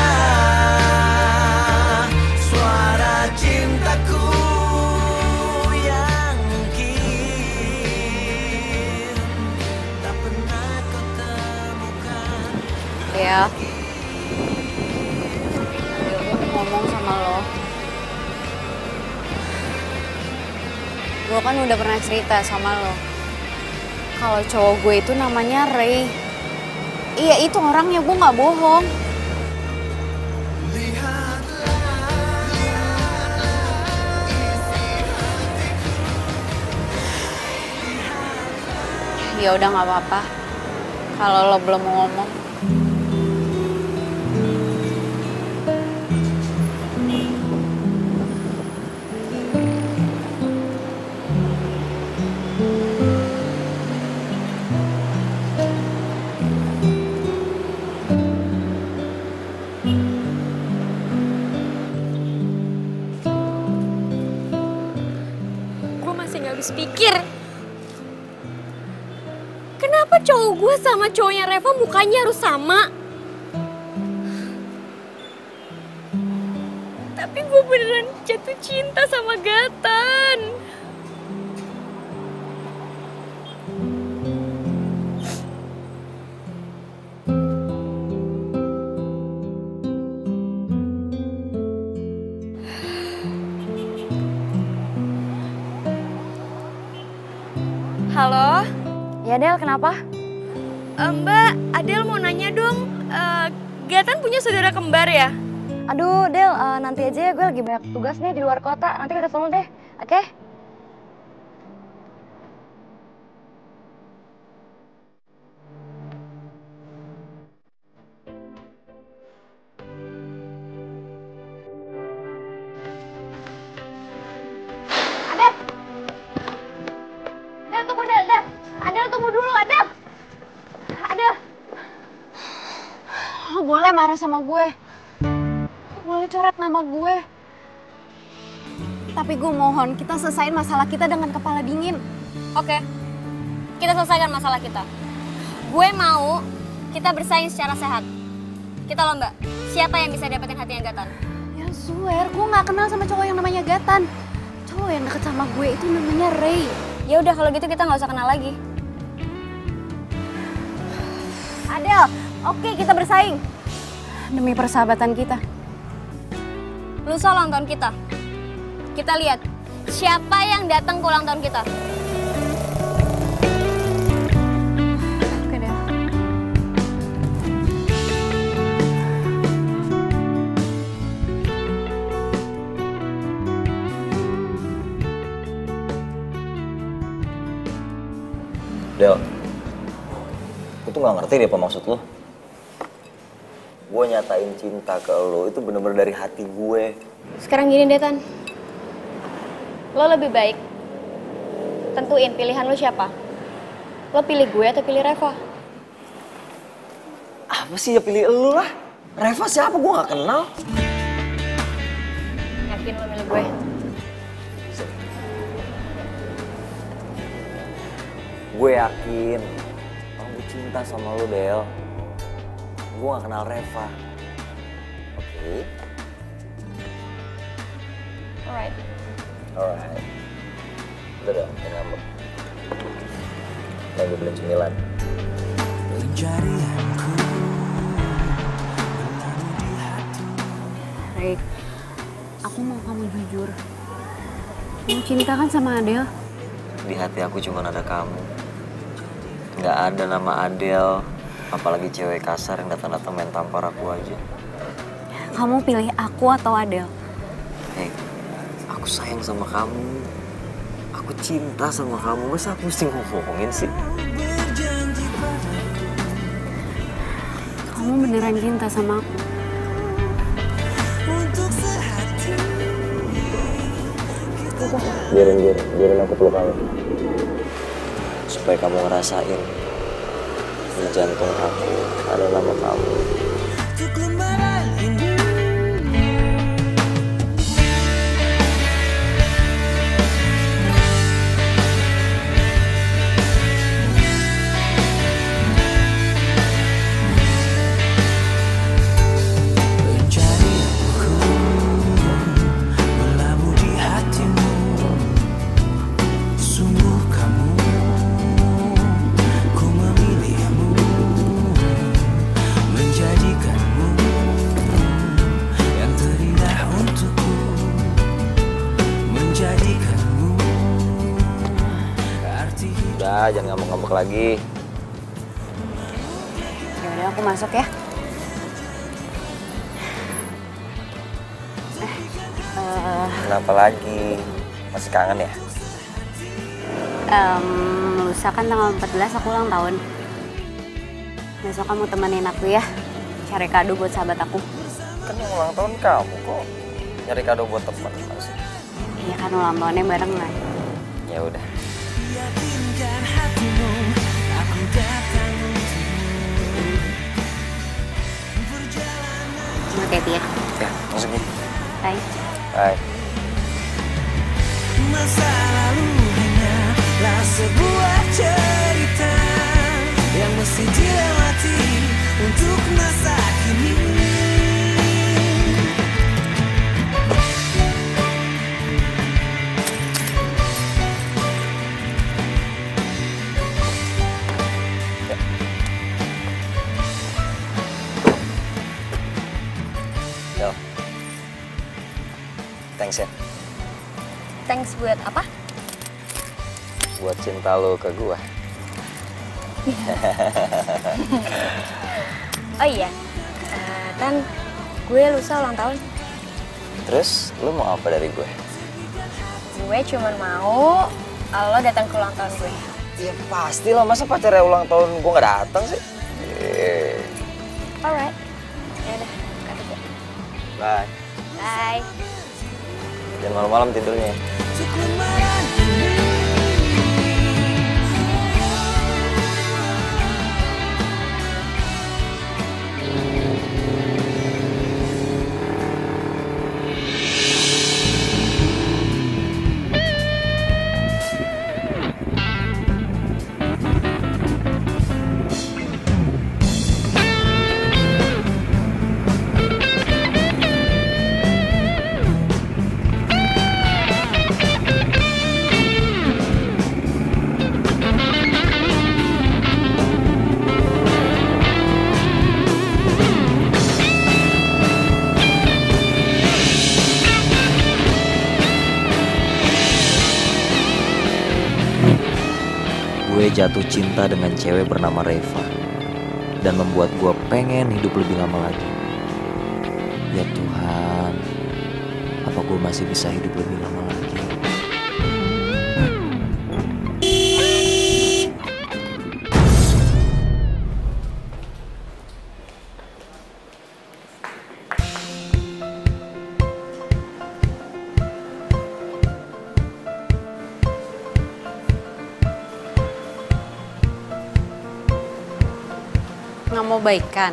suara cintaku yang mungkin tak pernah kau temukan. Ya. Gue ngomong sama lo. Gue kan udah pernah cerita sama lo. Kalau cowok gue itu namanya Ray. Iya, itu orangnya, gue gak bohong. Ya udah nggak apa-apa. Kalau lo belum mau ngomong. Gue masih gak habis pikir. Kenapa cowok gue sama cowoknya Reva mukanya harus sama? Tapi gue beneran jatuh cinta sama Gatan. Halo? Ya Del, kenapa? Mbak, Adel mau nanya dong, Gatan punya saudara kembar ya? Aduh Del, nanti aja ya, gue lagi banyak tugas nih di luar kota, nanti kita ketemu deh, oke? Adel tunggu Del, Adel tunggu dulu Adel. Lo boleh marah sama gue, boleh coret nama gue, tapi gue mohon kita selesaiin masalah kita dengan kepala dingin. Oke, kita selesaikan masalah kita. Gue mau kita bersaing secara sehat. Kita lomba, siapa yang bisa dapetin hatinya Gatan? Ya swear, gue gak kenal sama cowok yang namanya Gatan. Cowok yang deket sama gue itu namanya Ray. Ya udah kalau gitu kita nggak usah kenal lagi. Adel, oke kita bersaing. Demi persahabatan kita. Lusa ulang tahun kita. Kita lihat siapa yang datang ke ulang tahun kita. Oke Del. Del, gue tuh gak ngerti deh apa maksud lo. Gue nyatain cinta ke lo itu bener-bener dari hati gue. Sekarang gini deh Tan, lo lebih baik tentuin pilihan lo siapa. Lo pilih gue atau pilih Reva? Apa sih ya pilih lo lah. Reva siapa? Gue gak kenal. Yakin lo milih gue? Gue yakin. Gue cinta sama lo Del. Gue gak kenal Reva. Oke? Alright. Alright. Udah dong, jangan ngambek. Gue beliin cemilan. Rick, aku mau kamu jujur. Kamu cinta kan sama Adel? Di hati aku cuma ada kamu. Nggak ada nama Adel. Apalagi cewek kasar yang datang-datang main tampar aku aja. Kamu pilih aku atau Adel? Hei, aku sayang sama kamu. Aku cinta sama kamu. Masa aku mesti ngomongin sih? Kamu beneran cinta sama aku? Biarin aku peluk kamu. Supaya kamu ngerasain di jantung aku ada nama kamu. Udah, jangan ngambek-ngambek lagi. Yaudah, aku masuk ya. Kenapa lagi? Masih kangen ya? Lusa kan tanggal 14 aku ulang tahun. Besok kamu temenin aku ya, cari kado buat sahabat aku. Kan yang ulang tahun kamu kok nyari kado buat teman sih? Iya kan ulang tahunnya barengan. Ya udah. Hati-hati ya. Ya, masuk nih. Bye. Bye. Masa lalu hanyalah sebuah cerita yang mesti dilewati untuk masa kini. Del. Thanks ya. Thanks buat apa? buat cinta lo ke gue. Oh iya, Tan, gue lusa ulang tahun. Terus lo mau apa dari gue? Gue cuma mau lo datang ke ulang tahun gue. Ya pasti lah, masa pacarnya ulang tahun gue nggak datang sih? Alright, yaudah, kata gue. Bye. Bye. Jangan malam-malam tidurnya. Gue jatuh cinta dengan cewek bernama Reva dan membuat gue pengen hidup lebih lama lagi. Ya Tuhan, apa gue masih bisa hidup lebih lama lagi? Nggak mau baikan?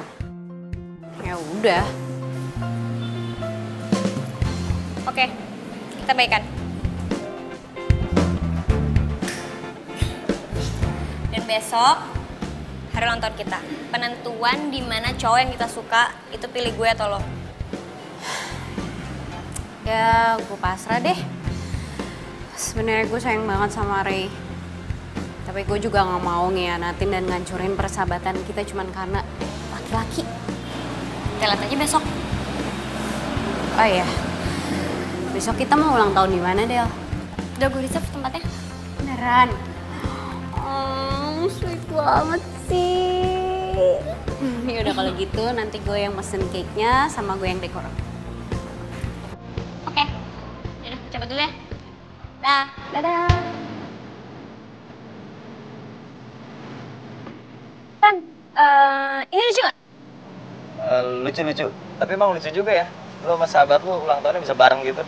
Ya udah. Oke, kita baikan. Dan besok hari ulang tahun kita. Penentuan di mana cowok yang kita suka itu pilih gue atau lo. Ya gue pasrah deh. Sebenarnya gue sayang banget sama Ray. Tapi gue juga gak mau ngianatin dan ngancurin persahabatan kita cuman karena laki-laki. Kita lihat aja besok. Oh iya, besok kita mau ulang tahun di mana, Del? Udah gue reserve tempatnya. Beneran? Oh, sweet banget sih. Ya udah kalau gitu nanti gue yang mesen cake-nya sama gue yang dekor. Oke. Yaudah, cabut dulu ya. Dah. Dadah. Tan, ini lucu gak? Lucu-lucu, tapi emang lucu juga ya. Lo sama sahabat lo ulang tahunnya bisa bareng gitu.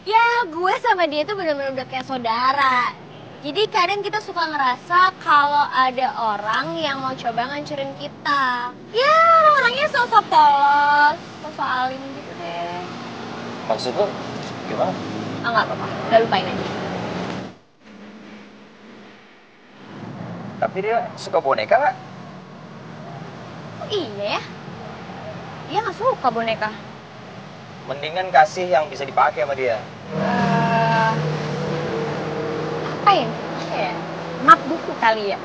Ya, gue sama dia tuh bener-bener udah kayak saudara. Jadi kadang kita suka ngerasa kalau ada orang yang mau coba ngancurin kita. Ya, orangnya sok-sok polos, sok-sok alim gitu deh. Maksud lo gimana? Ah, nggak apa-apa, udah lupain aja. Tapi dia suka boneka nggak? Oh, iya ya? Dia nggak suka boneka. Mendingan kasih yang bisa dipakai sama dia. Apa ya? Map buku kali ya?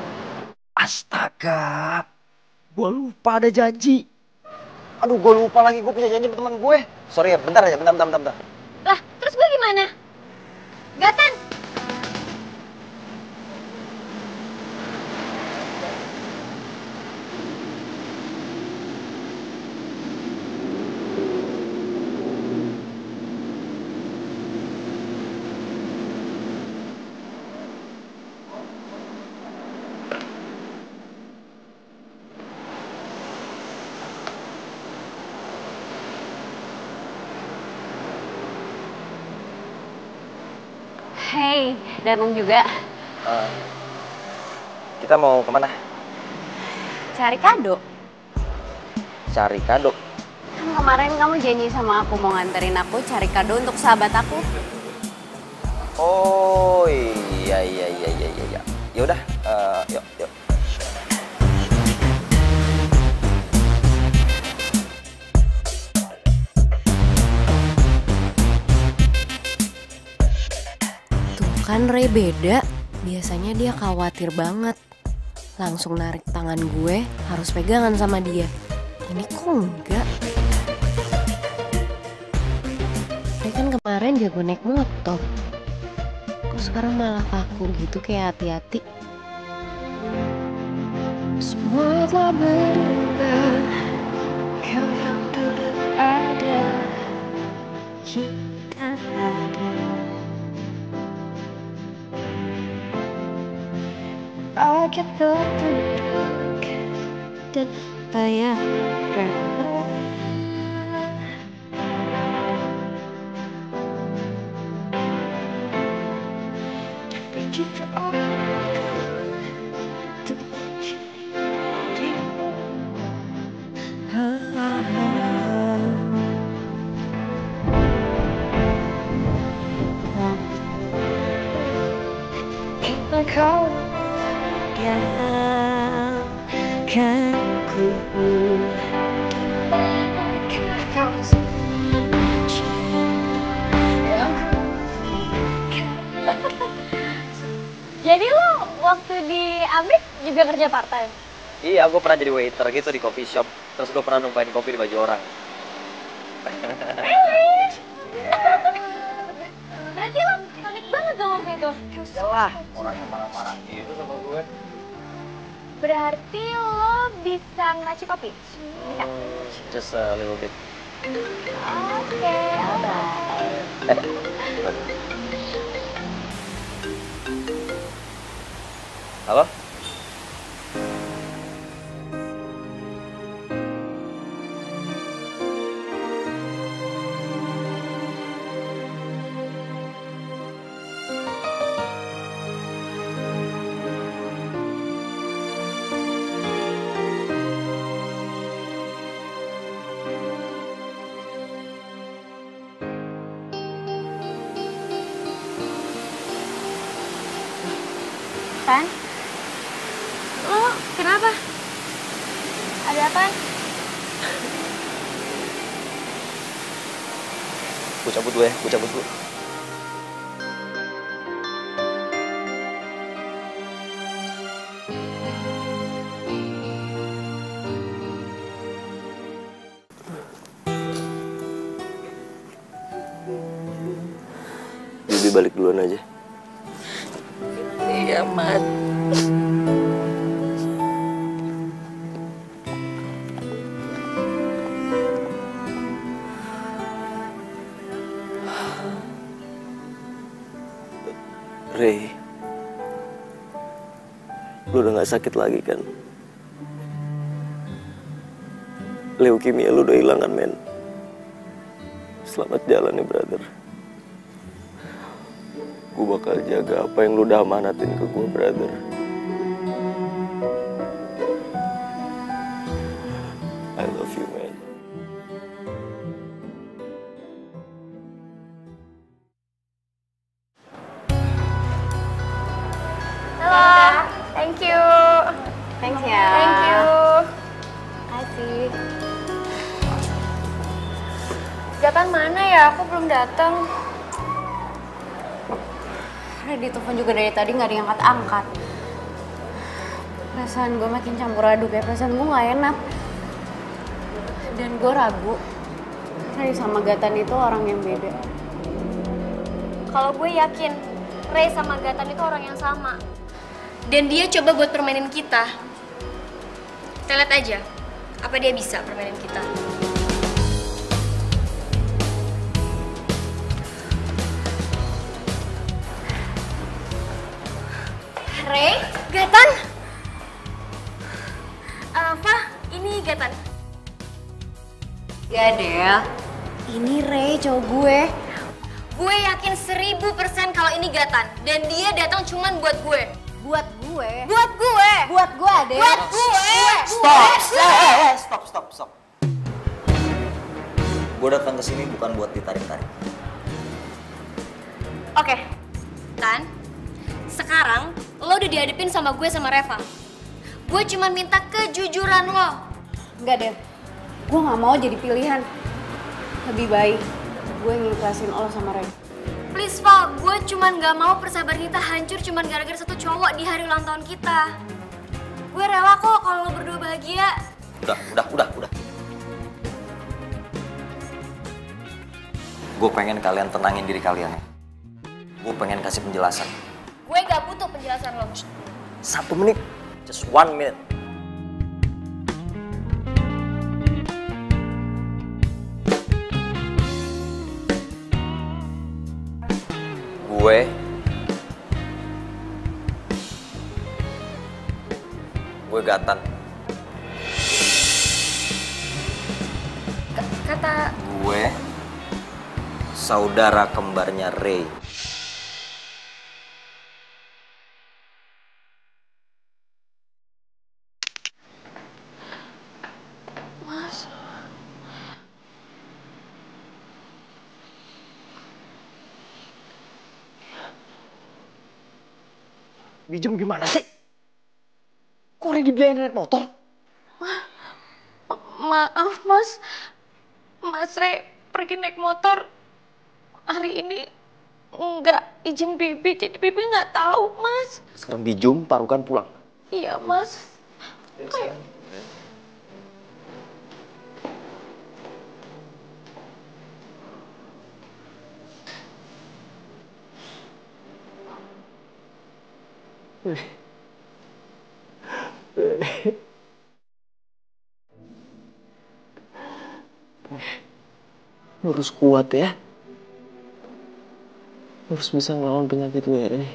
Astaga, gue lupa ada janji. Aduh, gue lupa lagi, gue punya janji sama teman gue. Sorry ya, bentar aja, bentar. Lah, terus gue gimana? Gatan! Hey, datang juga. Kita mau kemana? Cari kado. Cari kado? Kan kemarin kamu janji sama aku mau nganterin aku cari kado untuk sahabat aku. Oh iya. Ya udah, yuk. Kan Ray beda, biasanya dia khawatir banget. Langsung narik tangan gue, harus pegangan sama dia. Ini kok enggak? Ray kan kemarin jago naik motor. Kok sekarang malah kaku gitu kayak hati-hati. Semua telah berubah, kau yang dulu ada, kita ada. Rakyat tertunduk dan bayar rela. Tapi kita kau biarkan ku Jadi lo waktu di Amrik juga kerja part time? Iya, gue pernah jadi waiter gitu di coffee shop. Terus gue pernah numpahin kopi di baju orang. Berarti lo panik banget dong waktu itu? Yalah, orang yang marah-marah gitu sama gue. Berarti lo bisa ngasih kopi? Bisa? Just a little bit. Oke, bye. Halo? Tan? Lo kenapa? Ada apaan? Gue cabut dulu ya, gue cabut dulu. Bibi balik duluan aja. Iya, Mat. Ray, lu udah gak sakit lagi kan? Leukemia lu udah hilang kan, men? Selamat jalan ya, brother. Gue bakal jaga apa yang lu udah amanatin ke gue, brother. I love you, man. Halo, thank you. Thanks ya. Thank you. Kasih. Gatan mana ya? Aku belum datang. Di telepon juga dari tadi nggak diangkat-angkat. Perasaan gue makin campur aduk ya, perasaan gue nggak enak. Dan gue ragu, Ray sama Gatan itu orang yang beda. Kalau gue yakin, Ray sama Gatan itu orang yang sama. Dan dia coba buat permainin kita. Kita lihat aja, apa dia bisa permainin kita. Ray, Gatan. Apa? Ini Gatan. Ya Del, ini Ray cowok gue. Gue yakin 1000% kalau ini Gatan. Dan dia datang cuman buat gue. Buat gue? Buat gue! Buat gue, Del. Buat gue! Stop. Gue datang ke sini bukan buat ditarik-tarik. Oke, Tan. Sekarang lo udah dihadapin sama gue sama Reva. Gue cuma minta kejujuran lo. Enggak, Del. Gue nggak mau jadi pilihan. Lebih baik gue ngiklasin lo sama Ray. Please, Val. Gue cuma nggak mau persahabatan kita hancur cuma gara-gara satu cowok di hari ulang tahun kita. Gue rela kok kalau lo berdua bahagia. Udah. Gue pengen kalian tenangin diri kalian ya. Gue pengen kasih penjelasan. Gue gak butuh penjelasan lo. 1 menit. Just 1 minute. Gue Gatan. Kata... Gue saudara kembarnya Ray. Mas... Bijum gimana sih? Kok Ray dibiayain naik motor? Maaf mas, Mas Ray pergi naik motor hari ini nggak izin Bibi, jadi Bibi nggak tahu mas. Sekarang Bijum taruhkan pulang. Iya mas. Ayo. Lu harus kuat ya. Lu harus bisa ngelawan penyakit lu ya, Ray.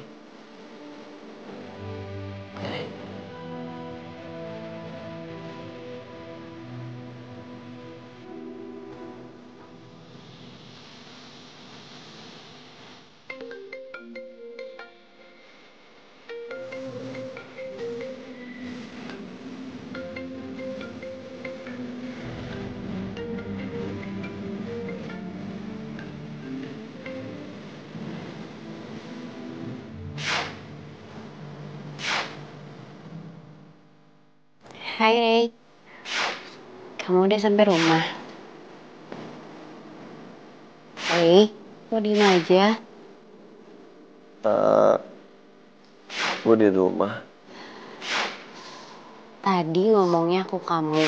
Hai Ray, kamu udah sampai rumah? Ray, kok diem aja? Gue di rumah. Tadi ngomongnya aku kamu,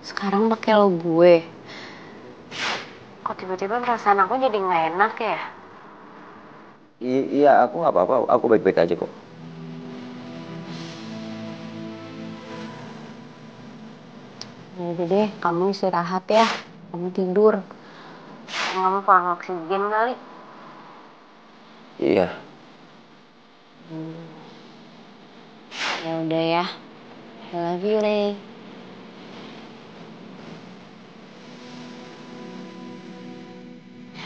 sekarang pakai lo gue. Kok tiba-tiba perasaan aku jadi nggak enak ya? Iya, aku nggak apa-apa. Aku baik-baik aja kok. Yaudah deh, kamu istirahat ya. Kamu tidur. Kamu kurang oksigen kali. Iya. Ya udah ya. I love you, Ray.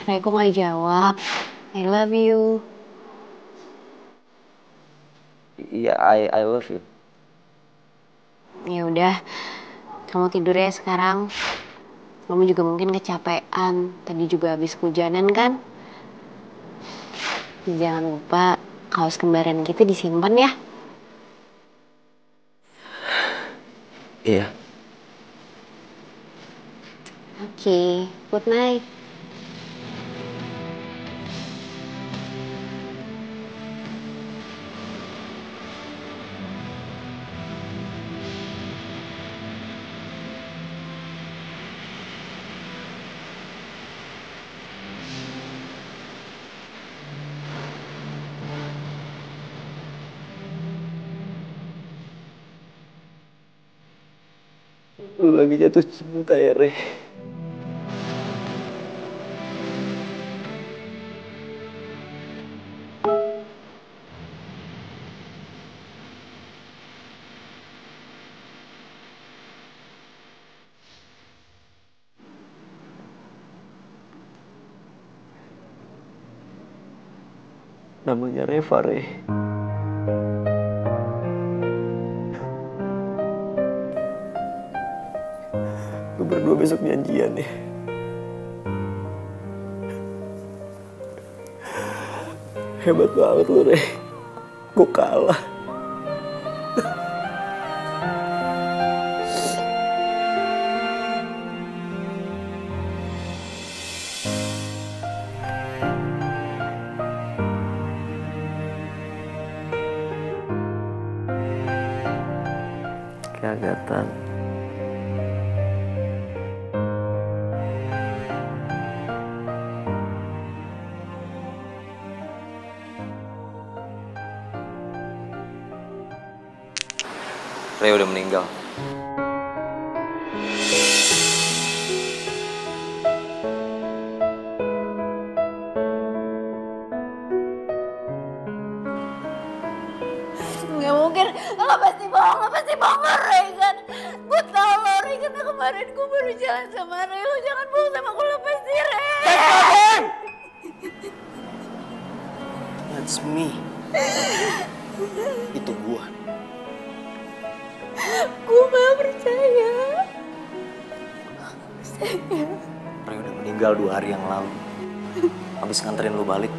Ray kok nggak jawab? I love you. Iya, I love you. Ya udah, kamu tidur ya sekarang. Kamu juga mungkin kecapean. Tadi juga habis hujanan kan? Jangan lupa kaos kembaran kita disimpan ya. Iya. Oke, good night. Lu lagi jatuh cinta ya, Ray. Namanya Reva, Ray. Lu berdua besok janjian ya. Hebat banget lu, Ray. Gue kalah. Kegagatan. Ray udah meninggal. Nggak mungkin, lo pasti bohong Regan. Gue tau lo Regan, kemarin gue baru jalan sama Ray. Lo jangan bohong sama gue, lo pasti Ray. That's me. Itu gua. Gue gak percaya. Ray udah meninggal 2 hari yang lalu. Habis nganterin lu balik,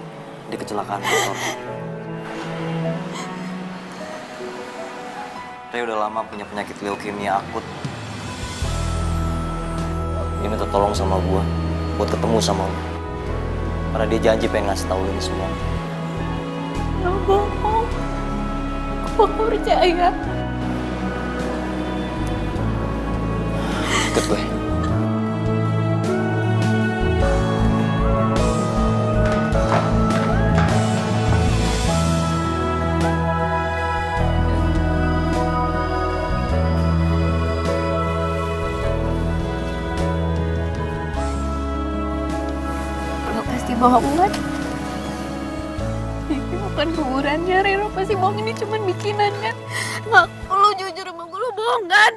dia kecelakaan motor. Ray udah lama punya penyakit leukemia akut. Dia minta tolong sama gua buat ketemu sama lu. Karena dia janji pengen ngasih tau lu ini semua. Lo bohong. Gue gak percaya. Ikut gue. Lo pasti bohong kan? Ini bukan kuburannya, Ray. Lo pasti bohong, ini cuma bikinan kan? Nggak, lo jujur sama gue, lo bohong kan?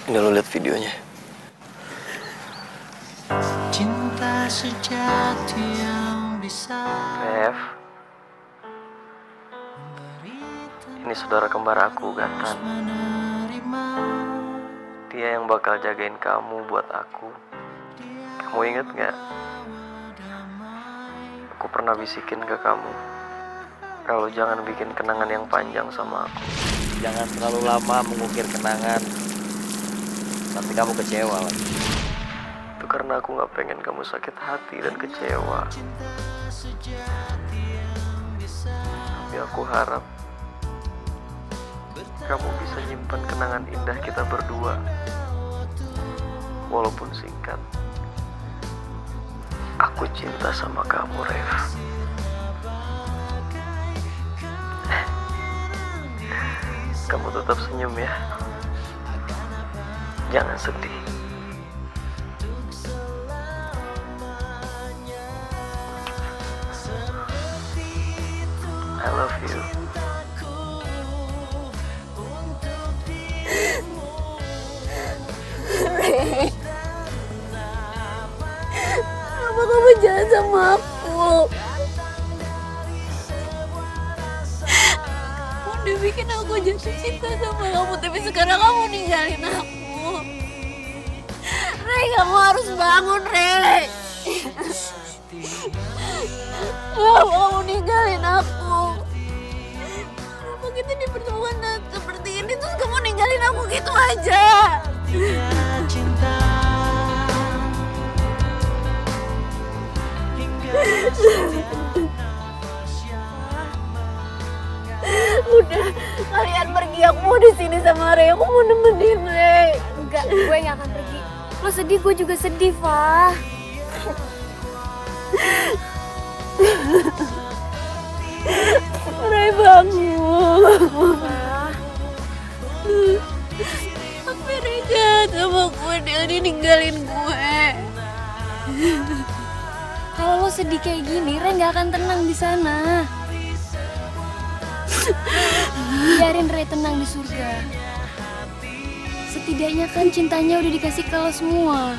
Udah lu lihat videonya. Cinta sejati yang bisa. Rev, ini saudara kembar aku, Gatan. Dia yang bakal jagain kamu buat aku. Kamu inget gak? Aku pernah bisikin ke kamu kalau jangan bikin kenangan yang panjang sama aku. Jangan terlalu lama mengukir kenangan sampai kamu kecewa lagi. Itu karena aku gak pengen kamu sakit hati dan kecewa. Tapi aku harap kamu bisa nyimpan kenangan indah kita berdua, walaupun singkat. Aku cinta sama kamu, Rev. Kamu tetap senyum ya. Jangan sedih. I love you. Ray, kenapa kamu jahat sama aku? Kamu udah bikin aku jatuh cinta sama kamu, tapi sekarang kamu ninggalin aku. Ray, kamu harus bangun, Ray. Kenapa kamu ninggalin aku? Kenapa kita dipertemukan seperti ini, terus kamu ninggalin aku gitu aja? Cinta Udah, kalian pergi. Aku mau di sini sama Ray. Aku mau nemenin Ray. Enggak, gue gak akan pergi. Lo sedih, gue juga sedih, Fah. Ray, bangun. Tapi Ray jahat sama gue. Dia ninggalin gue. Kalau lo sedih kayak gini, Ray gak akan tenang di sana. Biarin Ray tenang di surga. Setidaknya kan cintanya udah dikasih ke lo semua.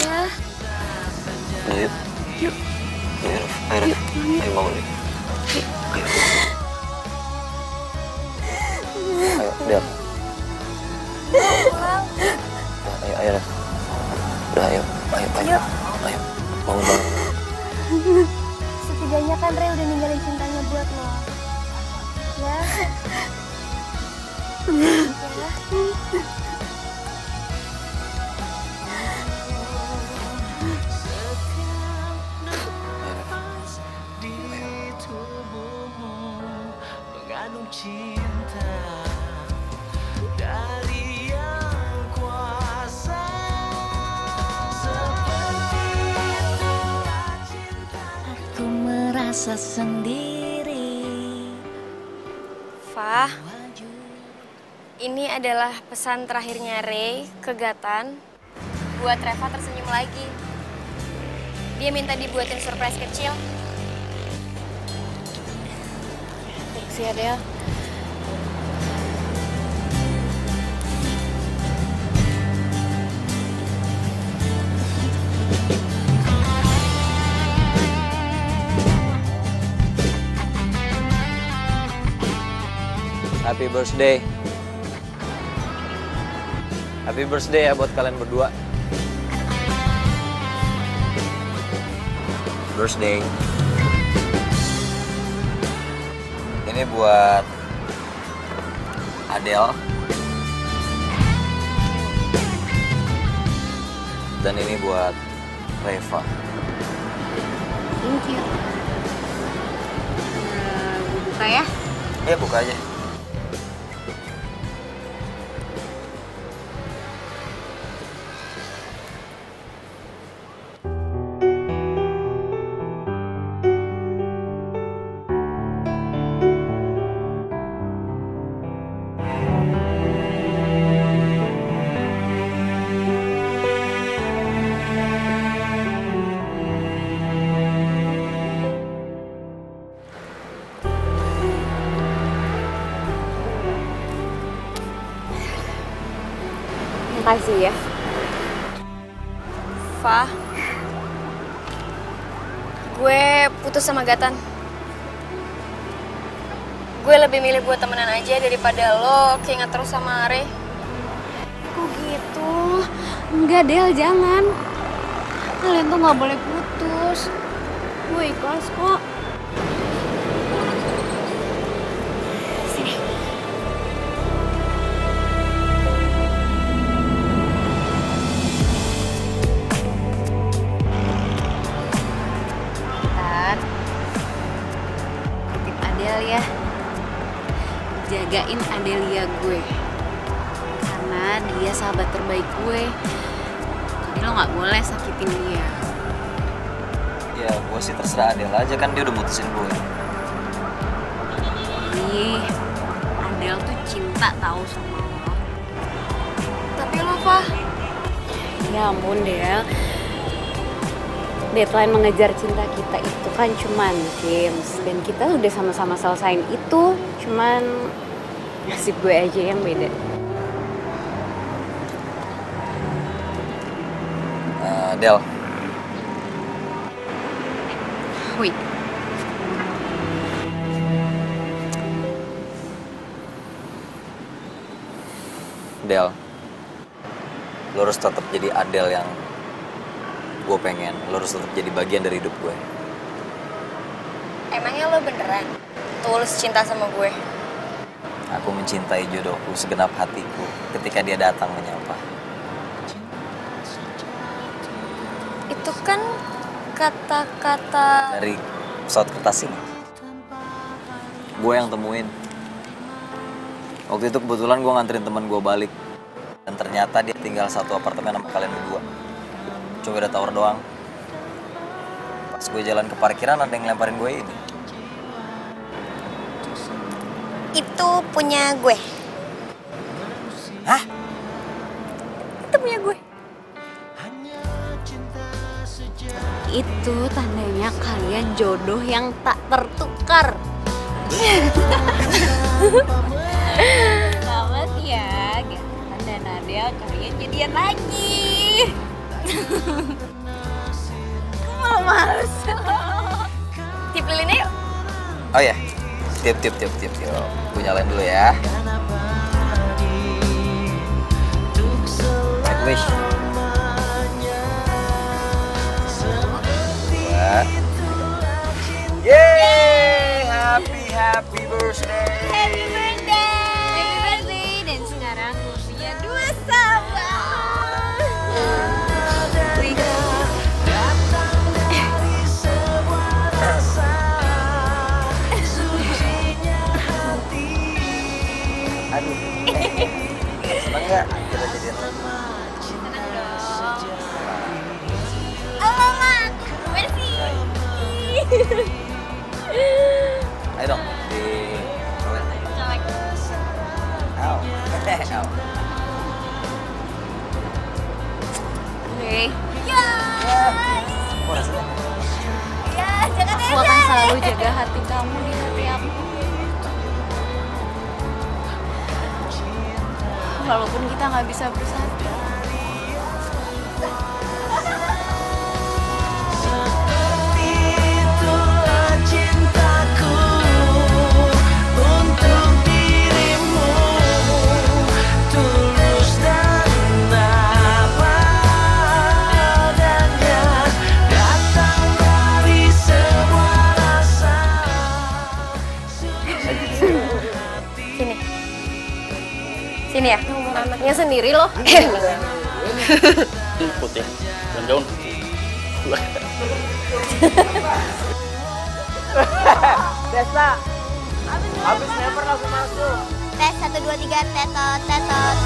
Ya. Yuk. Yuk. Ayo, ayo bangun nih. Ayo. Ayo, lihat. Ayo, Rev. Udah, ayo. Ayo. Bangun. Setidaknya kan Ray udah ninggalin cintanya buat lo. Ya. Cinta dari yang kuasa, seperti itu cinta. Aku merasa sendiri Fah, ini adalah pesan terakhirnya Ray ke Gatan buat Reva tersenyum lagi. Dia minta dibuatin surprise kecil. Thanks ya, Del. Happy birthday. Happy birthday ya buat kalian berdua. Birthday. Ini buat Adele. Dan ini buat Reva. Thank you. Gue buka ya. Ya buka aja. Makasih ya. Fah, gue putus sama Gatan. Gue lebih milih buat temenan aja daripada lo keinget terus sama Ray. Kok gitu? Enggak, Del, jangan. Kalian tuh nggak boleh putus. Gue ikhlas kok. Sini. Ya, jagain Adelia gue karena dia sahabat terbaik gue, jadi lo nggak boleh sakitin dia. Ya gue sih terserah Adele aja, kan dia udah mutusin gue. Ih, Adele tuh cinta tahu sama lo. Tapi lo, Fah? Ya ampun, Del. Deadline mengejar cinta kita itu kan cuman games, dan kita udah sama-sama selesain itu, cuman nasib gue aja yang beda. Del. Wih. Del, lo harus tetap jadi Adele yang gue pengen. Lo harus tetap jadi bagian dari hidup gue. Emangnya lo beneran tulus cinta sama gue? Aku mencintai jodohku segenap hatiku ketika dia datang menyapa. Itu kan kata-kata Dari pesawat kertas ini. Gue yang temuin. Waktu itu kebetulan gue nganterin teman gue balik. Dan ternyata dia tinggal satu apartemen sama kalian berdua. Cuma beda tower doang. Pas gue jalan ke parkiran ada yang ngelemparin gue ini. itu punya gue. Hah? Itu punya gue. Itu tandanya kalian jodoh yang tak tertukar. Selamat ya, Gatan dan Adele, kalian jadian lagi. Malu males. Tip lilinnya yuk. Oh ya, tiup. Gue nyalain dulu ya. Make wish. Yeay, happy birthday. Happy birthday. Dan sekarang usia 2 sahabat. Aduh. Senang gak kita jadian lagi? Senang dong. Alamak, bersih. Ayo dong, di colek. Oke. Oh, rasanya. Aku akan selalu jaga hati kamu di hati aku. Walaupun kita nggak bisa bersatu. Itulah cintaku untuk dirimu, tulus dan apa adanya, datang dari semua rasa. Sini. Sini ya. Anaknya sendiri loh. Putih, dan gaun putih. Desa, habis never lagu masuk. Tes 1 2 3 tetot tetot.